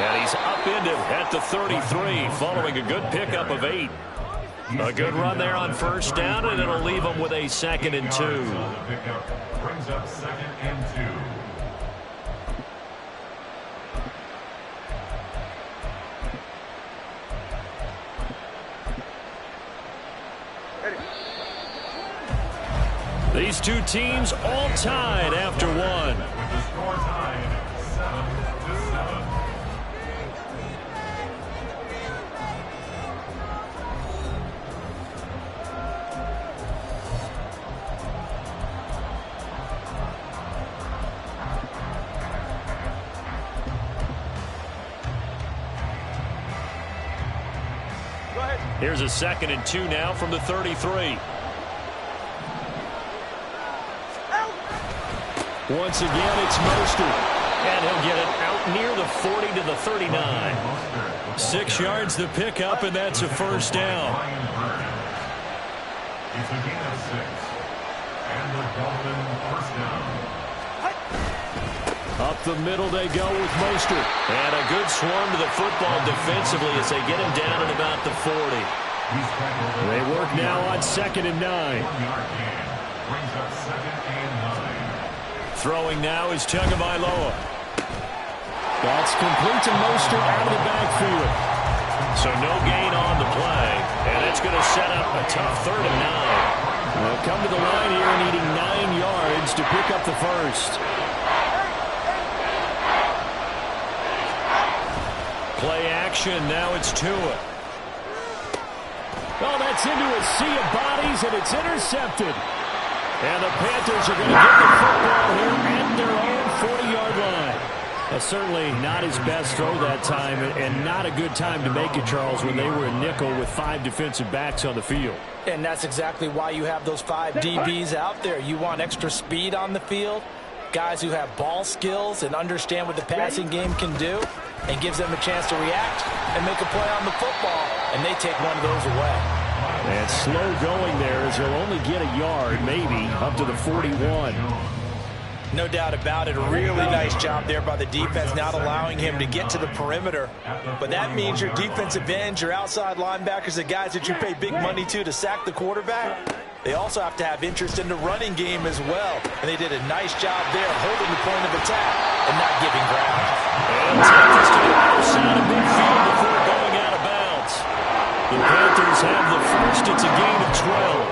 And he's upended at the 33, following a good pickup of 8. A good run there on first down, and it'll leave him with a 2nd and 2. Brings up 2nd and 2. These two teams all tied after one. With the score tied 7-7. Here's a 2nd and 2 now from the 33. Once again, it's Mostert. And he'll get it out near the 40 to the 39. 6 yards the pickup, and that's a first down. It's a gain of 6. And the Dolphin first down. Up the middle they go with Mostert. And a good swarm to the football defensively as they get him down at about the 40. They work now on 2nd and 9. 1-yard gain. Brings up 2nd and 9. Throwing now is Tagovailoa. That's complete to Mostert out of the backfield. So no gain on the play. And it's going to set up a tough 3rd and 9. They'll come to the line here needing 9 yards to pick up the first. Play action, now it's Tua. Oh, that's into a sea of bodies, and it's intercepted. And the Panthers are going to get the football here at their own 40-yard line. That's certainly not his best throw that time, and not a good time to make it, Charles, when they were a nickel with 5 defensive backs on the field. And that's exactly why you have those 5 DBs out there. You want extra speed on the field, guys who have ball skills and understand what the passing game can do, and gives them a chance to react and make a play on the football, and they take one of those away. And slow going there as he'll only get a yard, maybe, up to the 41. No doubt about it. A really nice job there by the defense, not allowing him to get to the perimeter. But that means your defensive ends, your outside linebackers, the guys that you pay big money to sack the quarterback, they also have to have interest in the running game as well. And they did a nice job there holding the point of attack and not giving ground. And Texas to the other side of midfield before going out of bounds. The Panthers have the first. It's a gain of 12.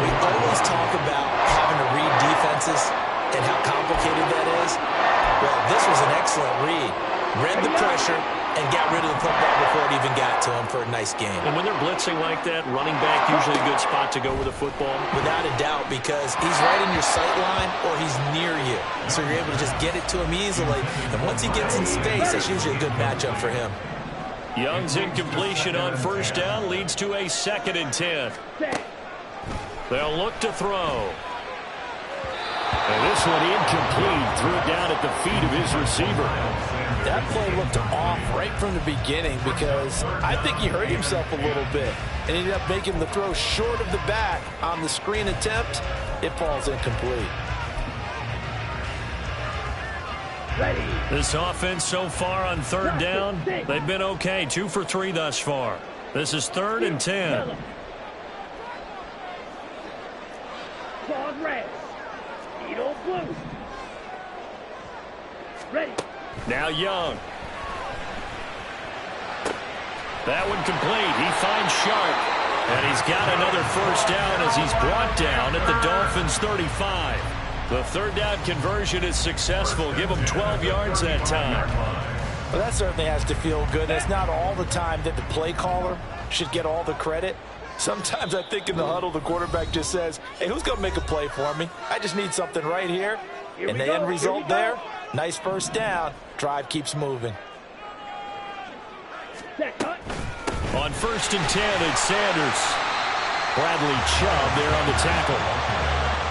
We always talk about having to read defenses and how complicated that is. Well, this was an excellent read. Read the pressure and got rid of the football before it even got to him for a nice game. And when they're blitzing like that, running back usually a good spot to go with the football? Without a doubt, because he's right in your sight line or he's near you. So you're able to just get it to him easily. And once he gets in space, that's usually a good matchup for him. Young's incompletion on first down leads to a 2nd and 10. They'll look to throw. And this one incomplete. Threw it down at the feet of his receiver. That play looked off right from the beginning because I think he hurt himself a little bit and ended up making the throw short of the back on the screen attempt. It falls incomplete. This offense so far on 3rd down, they've been okay. 2 for 3 thus far. This is 3rd and 10. Claude red. Needle blue. Ready. Now Young. That one complete. He finds Sharp. And he's got another first down as he's brought down at the Dolphins' 35. The 3rd down conversion is successful. Give him 12 yards that time. Well, that certainly has to feel good. It's not all the time that the play caller should get all the credit. Sometimes I think in the huddle, the quarterback just says, hey, who's going to make a play for me? I just need something right here. And the end result there, nice first down. Drive keeps moving. On 1st and 10, it's Sanders. Bradley Chubb there on the tackle.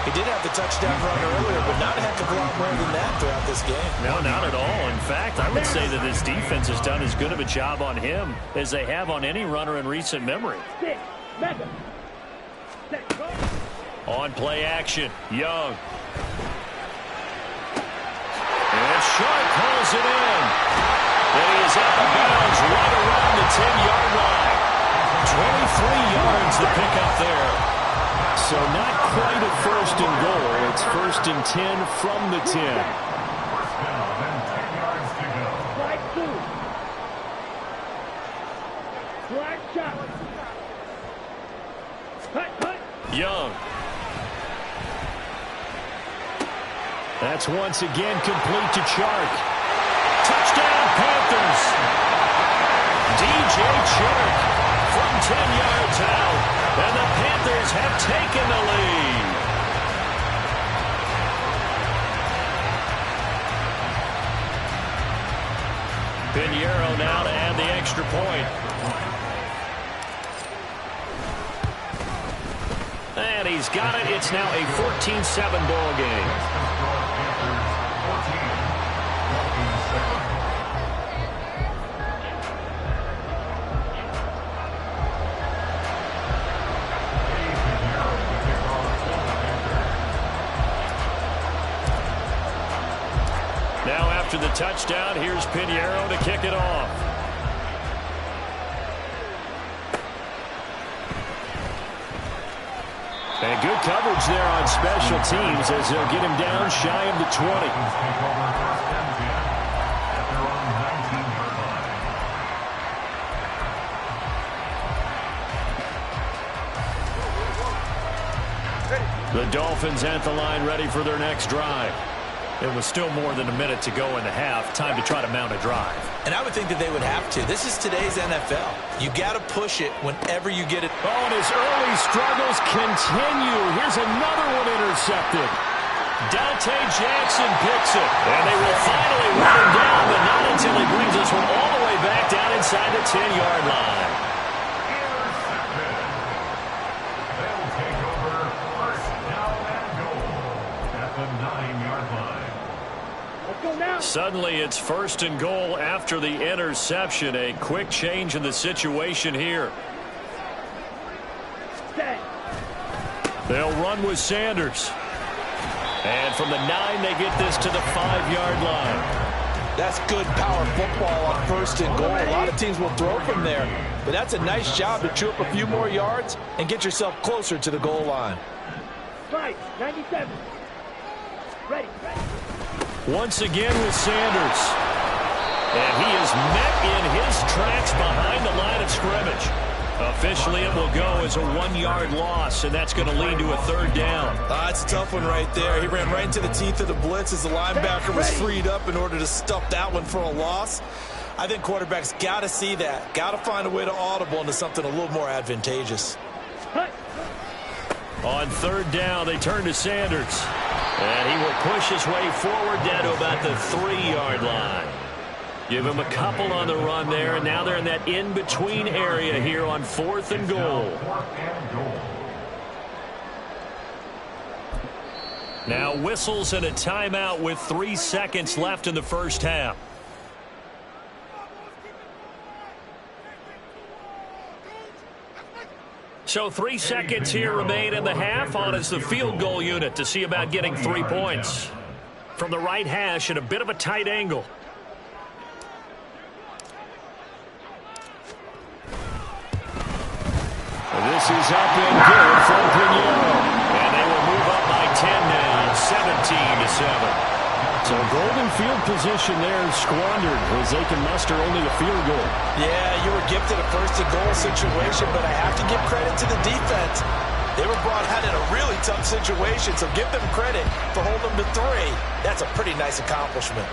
He did have the touchdown run earlier, but not a heck of a lot more than that throughout this game. No, not at all. In fact, I would say that this defense has done as good of a job on him as they have on any runner in recent memory. On play action, Young. pulls it in. And he is out of bounds right around the 10-yard line. 23 yards to pick up there. So not quite a first and goal. It's first and 10 from the 10. First down and 10 yards to go. Slide two. Slide shot. Cut. Young. That's once again complete to Chark. Touchdown, Panthers. DJ Chark from 10 yards out. And the Panthers have taken the lead. Pinheiro now to add the extra point. And he's got it. It's now a 14-7 ball game. Now after the touchdown, here's Pinheiro to kick it off. And good coverage there on special teams as they'll get him down shy of the 20. The Dolphins at the line ready for their next drive. It was still more than a minute to go in the half. Time to try to mount a drive. And I would think that they would have to. This is today's NFL. You got to push it whenever you get it. Oh, and his early struggles continue. Here's another one intercepted. Dante Jackson picks it. And they will finally run him down, but not until he brings this one all the way back down inside the 10-yard line. They'll take over first down and goal at the 9-yard line. Suddenly it's first and goal after the interception. A quick change in the situation here. They'll run with Sanders. And from the 9, they get this to the 5-yard line. That's good power football on first and goal. A lot of teams will throw from there. But that's a nice job to chew up a few more yards and get yourself closer to the goal line. Right, 97. Ready. Once again with Sanders. And he is met in his tracks behind the line of scrimmage. Officially, it will go as a 1-yard loss, and that's going to lead to a third down. That's a tough one right there. He ran right into the teeth of the blitz as the linebacker was freed up in order to stuff that one for a loss. I think quarterbacks got to see that. Got to find a way to audible into something a little more advantageous. On third down, they turn to Sanders. And he will push his way forward down to about the 3-yard line. Give him a couple on the run there, and now they're in that in-between area here on 4th and goal. Now whistles and a timeout with 3 seconds left in the first half. So 3 seconds here remain in the half. On is the field goal unit to see about getting 3 points. From the right hash at a bit of a tight angle. This is up and good from Pinheiro. And they will move up by 10 now, 17-7. So golden field position there squandered as they can muster only a field goal. Yeah, you were gifted a first and goal situation, but I have to give credit to the defense. They were brought out in a really tough situation, so give them credit for holding them to 3. That's a pretty nice accomplishment.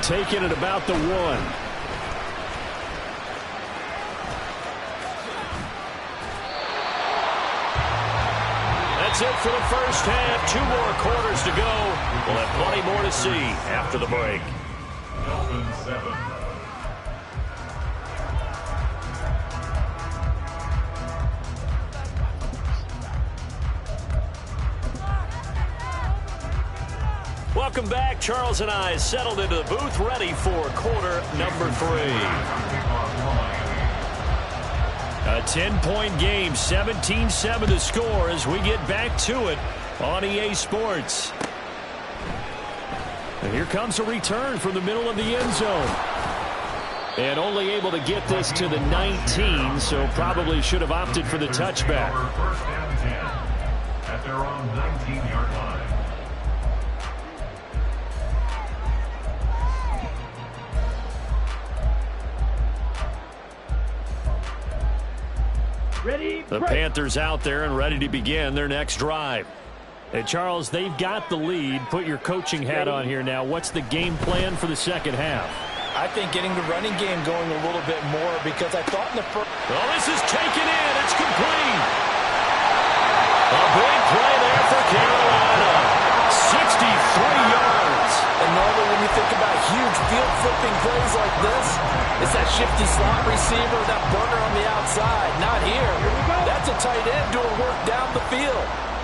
Taking it about the 1. That's it for the first half. 2 more quarters to go. We'll have plenty more to see after the break. Dolphins 7. Welcome back. Charles and I settled into the booth, ready for quarter number 3. A 10-point game, 17-7 to score as we get back to it on EA Sports. And here comes a return from the middle of the end zone. And only able to get this to the 19, so probably should have opted for the touchback. First and 10 at their own 19-yard line. Ready, The break. Panthers out there and ready to begin their next drive. Hey, Charles, they've got the lead. Put your coaching hat on here now. What's the game plan for the second half? I think getting the running game going a little bit more because I thought in the first... Oh, this is taken in. It's complete. A big play there for Carolina. 63 yards. And normally when you think about huge field-flipping plays like this, it's that shifty slot receiver, that burner on the outside. Not here. That's a tight end doing work down the field.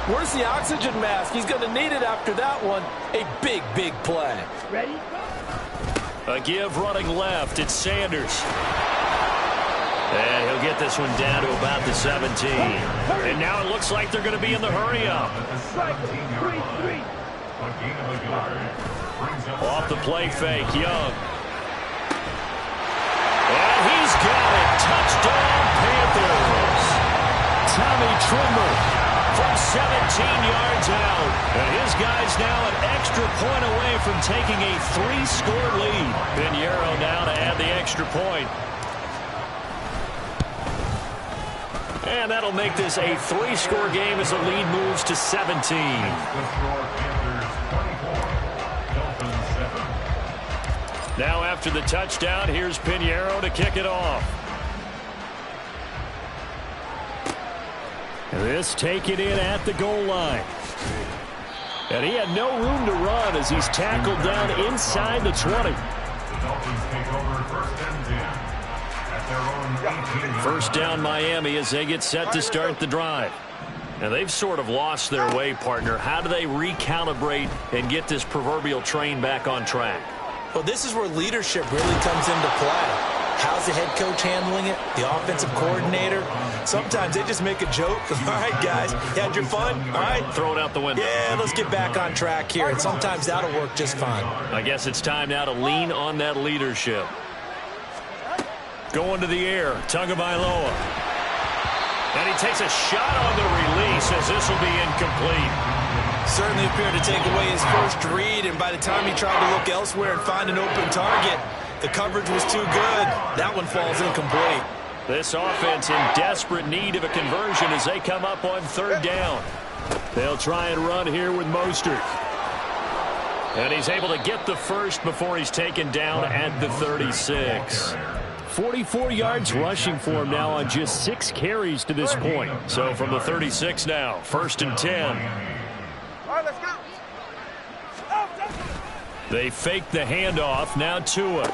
Where's the oxygen mask? He's going to need it after that one. A big, big play. Ready? A give running left. It's Sanders. And he'll get this one down to about the 17. And now it looks like they're going to be in the hurry-up. Off the play fake, Young. And he's got it. Touchdown, Panthers. Tommy Trimmer from 17 yards out. And his guy's now an extra point away from taking a 3-score lead. Pinheiro now to add the extra point. And that'll make this a 3-score game as the lead moves to 17. Now after the touchdown, here's Pinheiro to kick it off. This taken in at the goal line. And he had no room to run as he's tackled down inside the 20. The Dolphins take over first and 10 at their own 18. First down Miami as they get set to start the drive. Now they've sort of lost their way, partner. How do they recalibrate and get this proverbial train back on track? Well, this is where leadership really comes into play. How's the head coach handling it? The offensive coordinator? Sometimes they just make a joke. All right, guys, you had your fun? All right. Throw it out the window. Yeah, let's get back on track here. And sometimes that'll work just fine. I guess it's time now to lean on that leadership. Going to the air, Tagovailoa. And he takes a shot on the release as this will be incomplete. Certainly appeared to take away his first read, and by the time he tried to look elsewhere and find an open target, the coverage was too good. That one falls incomplete. This offense in desperate need of a conversion as they come up on third down. They'll try and run here with Mostert. And he's able to get the first before he's taken down at the 36. 44 yards rushing for him now on just 6 carries to this point. So from the 36 now, first and 10. All right, let's go. They fake the handoff. Now Tua.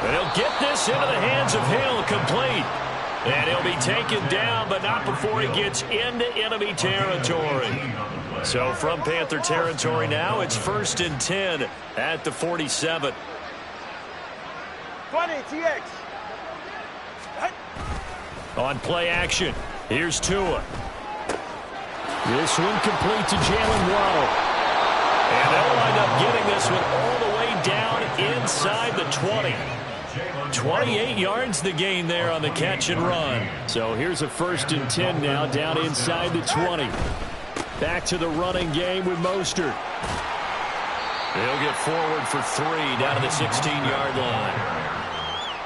And he'll get this into the hands of Hill, complete. And he'll be taken down, but not before he gets into enemy territory. So from Panther territory now, it's first and 10 at the 47. 20, TX. On play action, here's Tua. This one complete to Jalen Waddle. And they'll wind up getting this one all the way down inside the 20. 28 yards the gain there on the catch and run. So here's a first and 10 now down inside the 20. Back to the running game with Mostert. He'll get forward for 3 down to the 16-yard line.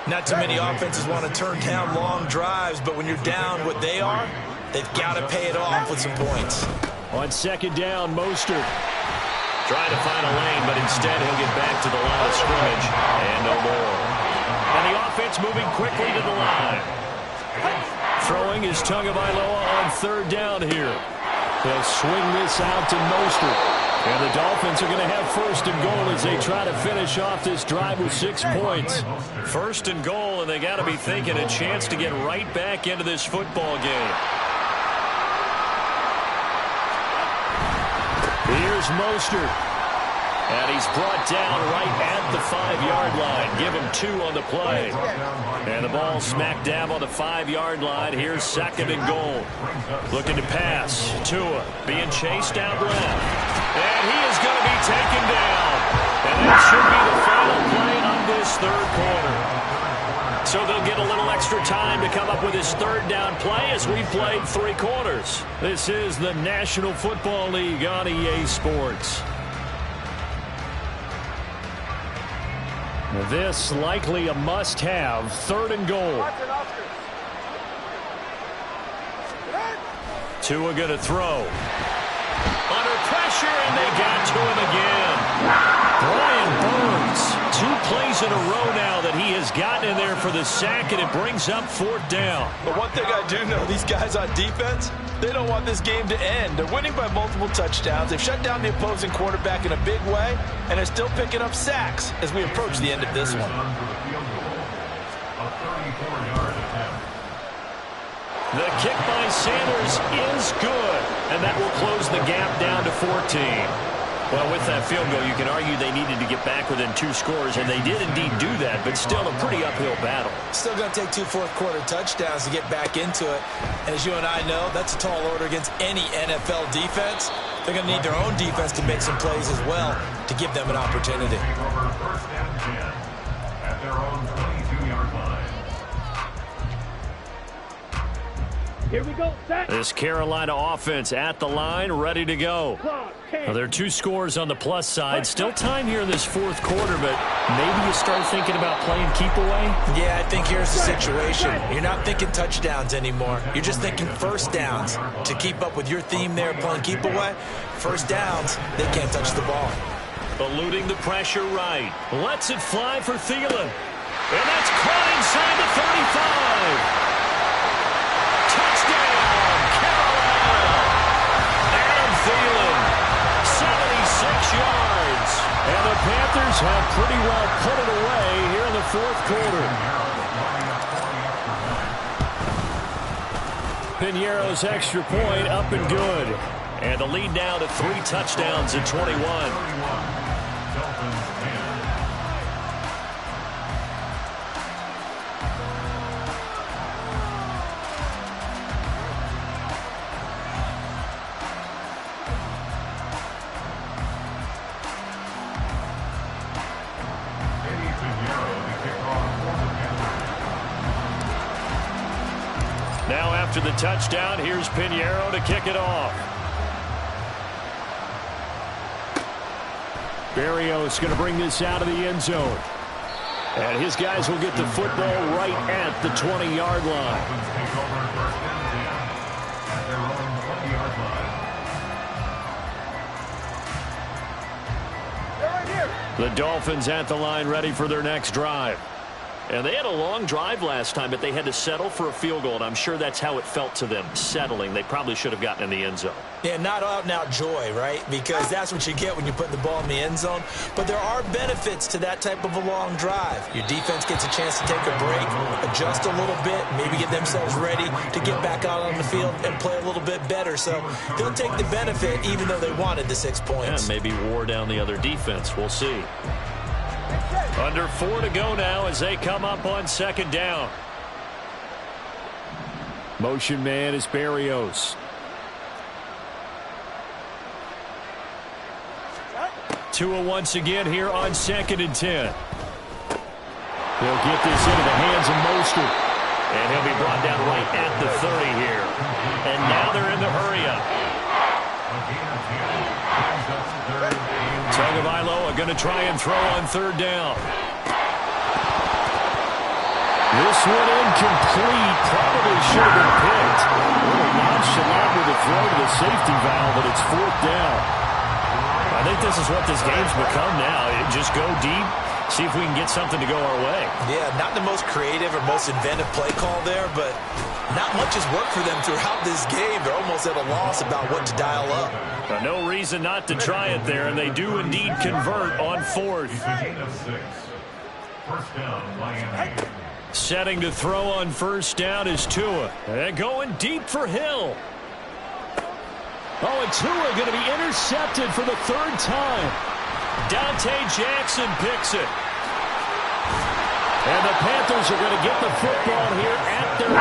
Not too many offenses want to turn down long drives, but when you're down what they are, they've got to pay it off with some points. On second down, Mostert trying to find a lane, but instead he'll get back to the line of scrimmage and no more. And the offense moving quickly to the line. Throwing is Tagovailoa on third down here. They'll swing this out to Mostert. And the Dolphins are going to have first and goal as they try to finish off this drive with 6 points. First and goal, and they got to be thinking a chance to get right back into this football game. Here's Mostert. And he's brought down right at the 5-yard line. Give him 2 on the play. And the ball smack dab on the 5-yard line. Here's second and goal. Looking to pass. Tua being chased out left. And he is going to be taken down And that should be the final play of this third quarter. So they'll get a little extra time to come up with his third down play as we've played 3 quarters. This is the National Football League on EA Sports. This likely a must-have, 3rd and goal. Tua going to throw. Under pressure, and they got to him again. Brian Burns, 2 plays in a row now that he has gotten in there for the sack, and it brings up 4th down. But one thing I do know, these guys on defense, they don't want this game to end. They're winning by multiple touchdowns. They've shut down the opposing quarterback in a big way, and they're still picking up sacks as we approach the end of this one. The kick by Sanders is good, and that will close the gap down to 14. Well, with that field goal, you can argue they needed to get back within 2 scores, and they did indeed do that, but still a pretty uphill battle. Still going to take 2 fourth-quarter touchdowns to get back into it. And as you and I know, that's a tall order against any NFL defense. They're going to need their own defense to make some plays as well to give them an opportunity. First and 10 at their own 22-yard line. Here we go, set. This Carolina offense at the line, ready to go. Well, there are 2 scores on the plus side. Still time here in this 4th quarter, but maybe you start thinking about playing keep away? Yeah, I think here's the situation. You're not thinking touchdowns anymore. You're just thinking first downs. To keep up with your theme there, playing keep away, first downs, they can't touch the ball. Eluding the pressure right. Lets it fly for Thielen. And that's caught inside the 35. Touchdown, Carolina. Adam Thielen, 76 yards. And the Panthers have pretty well put it away here in the 4th quarter. Pinheiro's extra point up and good. And the lead now to 3 touchdowns at 21. Now after the touchdown, here's Pinheiro to kick it off. Berrios going to bring this out of the end zone. And his guys will get the football right at the 20-yard line. The Dolphins at the line ready for their next drive. And they had a long drive last time, but they had to settle for a field goal, and I'm sure that's how it felt to them, settling. They probably should have gotten in the end zone. Yeah, not out-and-out joy, right? Because that's what you get when you put the ball in the end zone. But there are benefits to that type of a long drive. Your defense gets a chance to take a break, adjust a little bit, maybe get themselves ready to get back out on the field and play a little bit better. So they'll take the benefit even though they wanted the 6 points. Yeah, maybe wore down the other defense. We'll see. Under 4 to go now as they come up on 2nd down. Motion man is Berrios. Tua once again here on 2nd and 10. They'll get this into the hands of Mostert. And he'll be brought down right at the 30 here. And now they're in the hurry-up. Tagovailoa going to try and throw on 3rd down. This one incomplete. Probably should have been picked. A little nonchalant with a throw to the safety valve, but it's 4th down. I think this is what this game's become now. Just go deep, see if we can get something to go our way. Yeah, not the most creative or most inventive play call there, but not much has worked for them throughout this game. They're almost at a loss about what to dial up. No reason not to try it there, and they do indeed convert on 4th. First down, Miami. Setting to throw on 1st down is Tua. And going deep for Hill. Oh, and Tua going to be intercepted for the 3rd time. Dante Jackson picks it. And the Panthers Panthers are going to get the football here at their own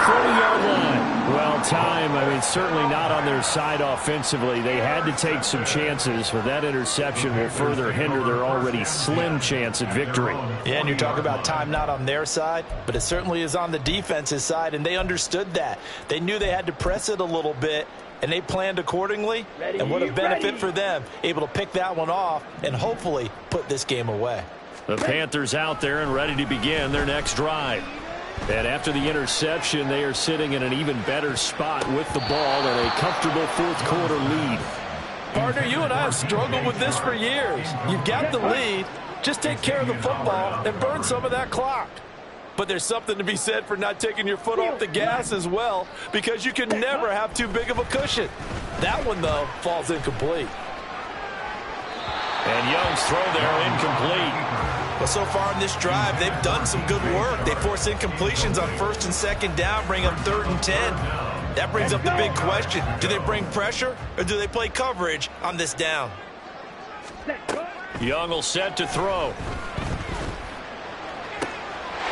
40-yard line. Well, time, certainly not on their side offensively. They had to take some chances, but that interception will further hinder their already slim chance at victory. Yeah, and you're talking about time not on their side, but it certainly is on the defense's side, and they understood that. They knew they had to press it a little bit, and they planned accordingly, and what a benefit for them, able to pick that one off and hopefully put this game away. The Panthers out there and ready to begin their next drive. And after the interception, they are sitting in an even better spot with the ball and a comfortable fourth-quarter lead. Partner, you and I have struggled with this for years. You've got the lead. Just take care of the football and burn some of that clock. But there's something to be said for not taking your foot off the gas as well, because you can never have too big of a cushion. That one, though, falls incomplete. And Young's throw there incomplete. But so far in this drive, they've done some good work. They force incompletions on 1st and 2nd down, bring them 3rd and 10. That brings up the big question. Do they bring pressure or do they play coverage on this down? Young will set to throw.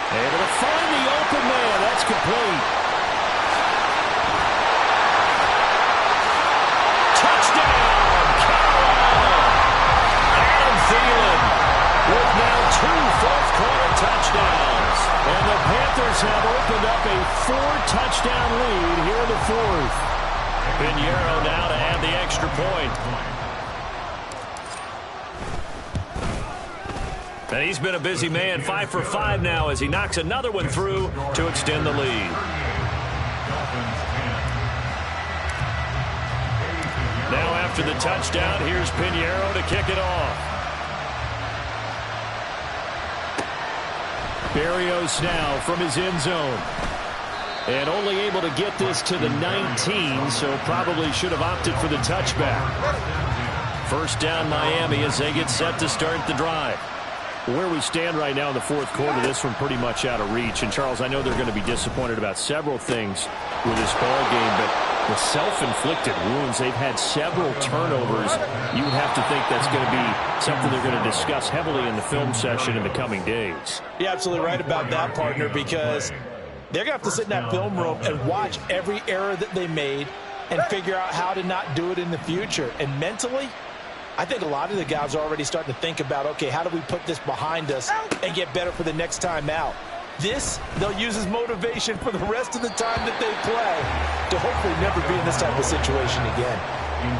Able to find the open man. That's complete. Touchdown, Carolina. Adam Thielen with now 2 fourth-quarter touchdowns. And the Panthers have opened up a 4-touchdown lead here in the 4th. Pinheiro now to add the extra point. And he's been a busy man, 5 for 5 now as he knocks another one through to extend the lead. Now after the touchdown, here's Pinheiro to kick it off. Berrios now from his end zone. And only able to get this to the 19, so probably should have opted for the touchback. First down Miami as they get set to start the drive. Where we stand right now in the 4th quarter, this one pretty much out of reach. And, Charles, I know they're going to be disappointed about several things with this ball game, but the self-inflicted wounds, they've had several turnovers. You would have to think that's going to be something they're going to discuss heavily in the film session in the coming days. You're absolutely right about that, partner, because they're going to have to sit in that film room and watch every error that they made and figure out how to not do it in the future. And mentally, I think a lot of the guys are already starting to think about, okay, how do we put this behind us and get better for the next time out? This, they'll use as motivation for the rest of the time that they play to hopefully never be in this type of situation again.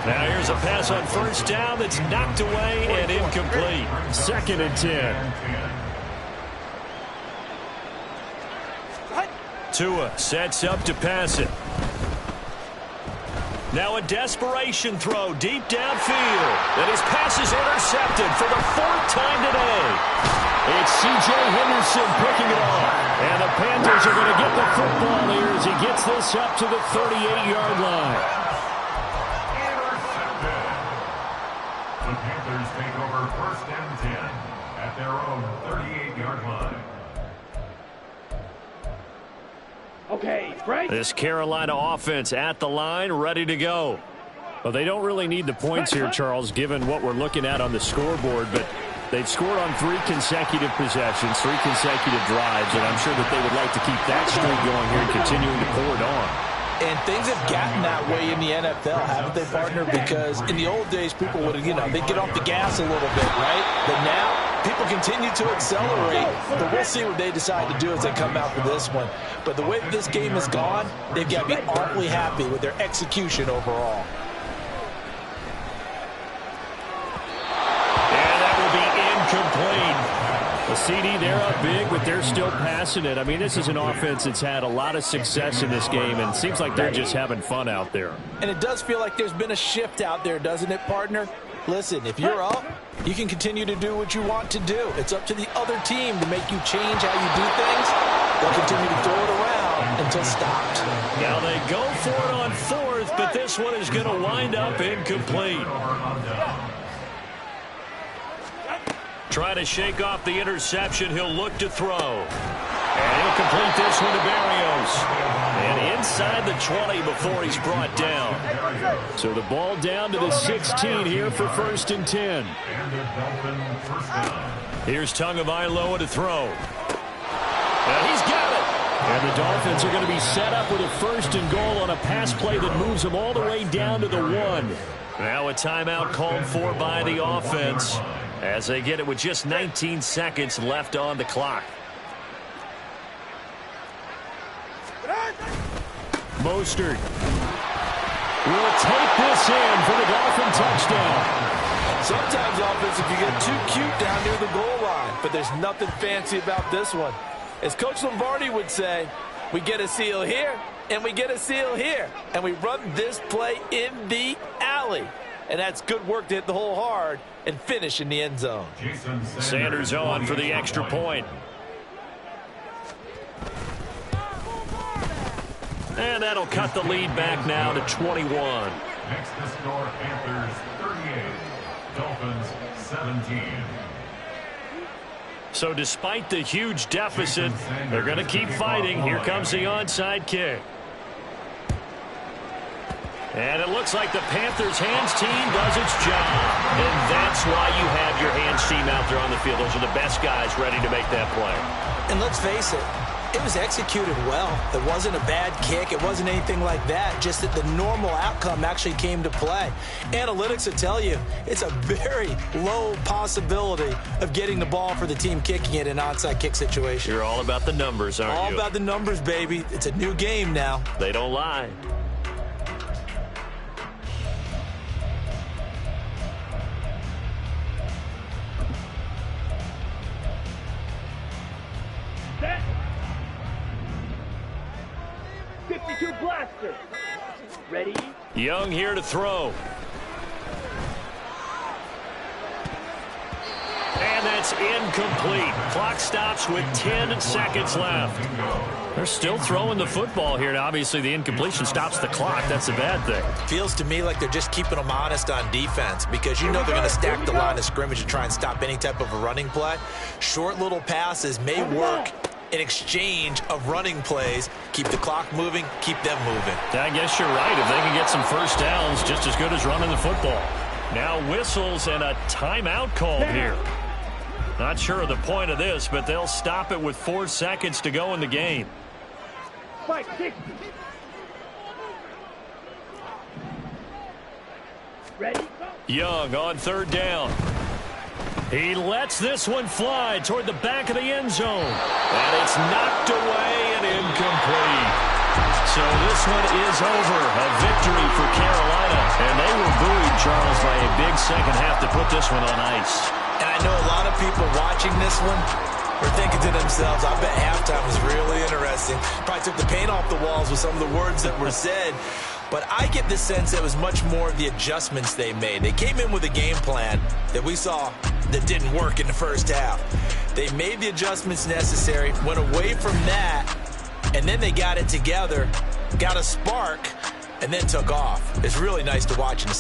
Now here's a pass on first down that's knocked away and incomplete. 2nd and 10. Tua sets up to pass it. Now a desperation throw deep downfield. And his pass is intercepted for the 4th time today. It's C.J. Henderson picking it off. And the Panthers are going to get the football here as he gets this up to the 38-yard line. Intercepted. The Panthers take over 1st and 10 at their own 38-yard line. Okay, right. This Carolina offense at the line, ready to go. Well, they don't really need the points here, Charles, given what we're looking at on the scoreboard, but they've scored on 3 consecutive possessions, 3 consecutive drives, and I'm sure that they would like to keep that streak going here and continuing to pour it on. And things have gotten that way in the NFL, haven't they, partner? Because in the old days, people would, they'd get off the gas a little bit, right? But now, people continue to accelerate. But we'll see what they decide to do as they come out for this one. But the way that this game has gone, they've got to be awfully happy with their execution overall. And that will be incomplete. The CD, they're up big, but they're still passing it. I mean, this is an offense that's had a lot of success in this game, and it seems like they're just having fun out there. And it does feel like there's been a shift out there, doesn't it, partner? Listen, if you're up, you can continue to do what you want to do. It's up to the other team to make you change how you do things. They'll continue to throw it around until stopped. Now they go for it on 4th, but this one is going to wind up incomplete. Trying to shake off the interception. He'll look to throw. And he'll complete this one to Berrios. And inside the 20 before he's brought down. So the ball down to the 16 here for 1st and 10. Here's Tagovailoa to throw. And Dolphins are going to be set up with a 1st and goal on a pass play that moves them all the way down to the 1. Now a timeout called for by the offense as they get it with just 19 seconds left on the clock. Mostert will take this in for the Dolphin touchdown. Sometimes offense, if you get too cute down near the goal line, but there's nothing fancy about this one. As Coach Lombardi would say, we get a seal here, and we get a seal here, and we run this play in the alley. And that's good work to hit the hole hard and finish in the end zone. Sanders on for the extra point. And that'll cut the lead back now to 21. Next to score, Panthers 38, Dolphins 17. So despite the huge deficit, they're going to keep fighting. Here comes the onside kick. And it looks like the Panthers' hands team does its job. And that's why you have your hands team out there on the field. Those are the best guys ready to make that play. And let's face it, it was executed well. It wasn't a bad kick. It wasn't anything like that. Just that the normal outcome actually came to play. Analytics will tell you it's a very low possibility of getting the ball for the team kicking it in an onside kick situation. You're all about the numbers, aren't you? All about the numbers, baby. It's a new game now. They don't lie. Set. 52 blaster. Ready? Young here to throw. And that's incomplete. Clock stops with 10 seconds left. They're still throwing the football here. Now, obviously, the incompletion stops the clock. That's a bad thing. Feels to me like they're just keeping them honest on defense because you know they're going to stack the line of scrimmage to try and stop any type of a running play. Short little passes may work in exchange of running plays. Keep the clock moving, keep them moving. I guess you're right. If they can get some first downs, just as good as running the football. Now whistles and a timeout called here. Not sure of the point of this, but they'll stop it with 4 seconds to go in the game. 5-6. Ready? Young on 3rd down. He lets this one fly toward the back of the end zone. And it's knocked away and incomplete. So this one is over. A victory for Carolina. And they were buoyed, Charles, by a big second half to put this one on ice. And I know a lot of people watching this one are thinking to themselves, I bet halftime was really interesting. Probably took the paint off the walls with some of the words that were said. But I get the sense that it was much more of the adjustments they made. They came in with a game plan that we saw that didn't work in the first half. They made the adjustments necessary, went away from that, and then they got it together, got a spark, and then took off. It's really nice to watch in the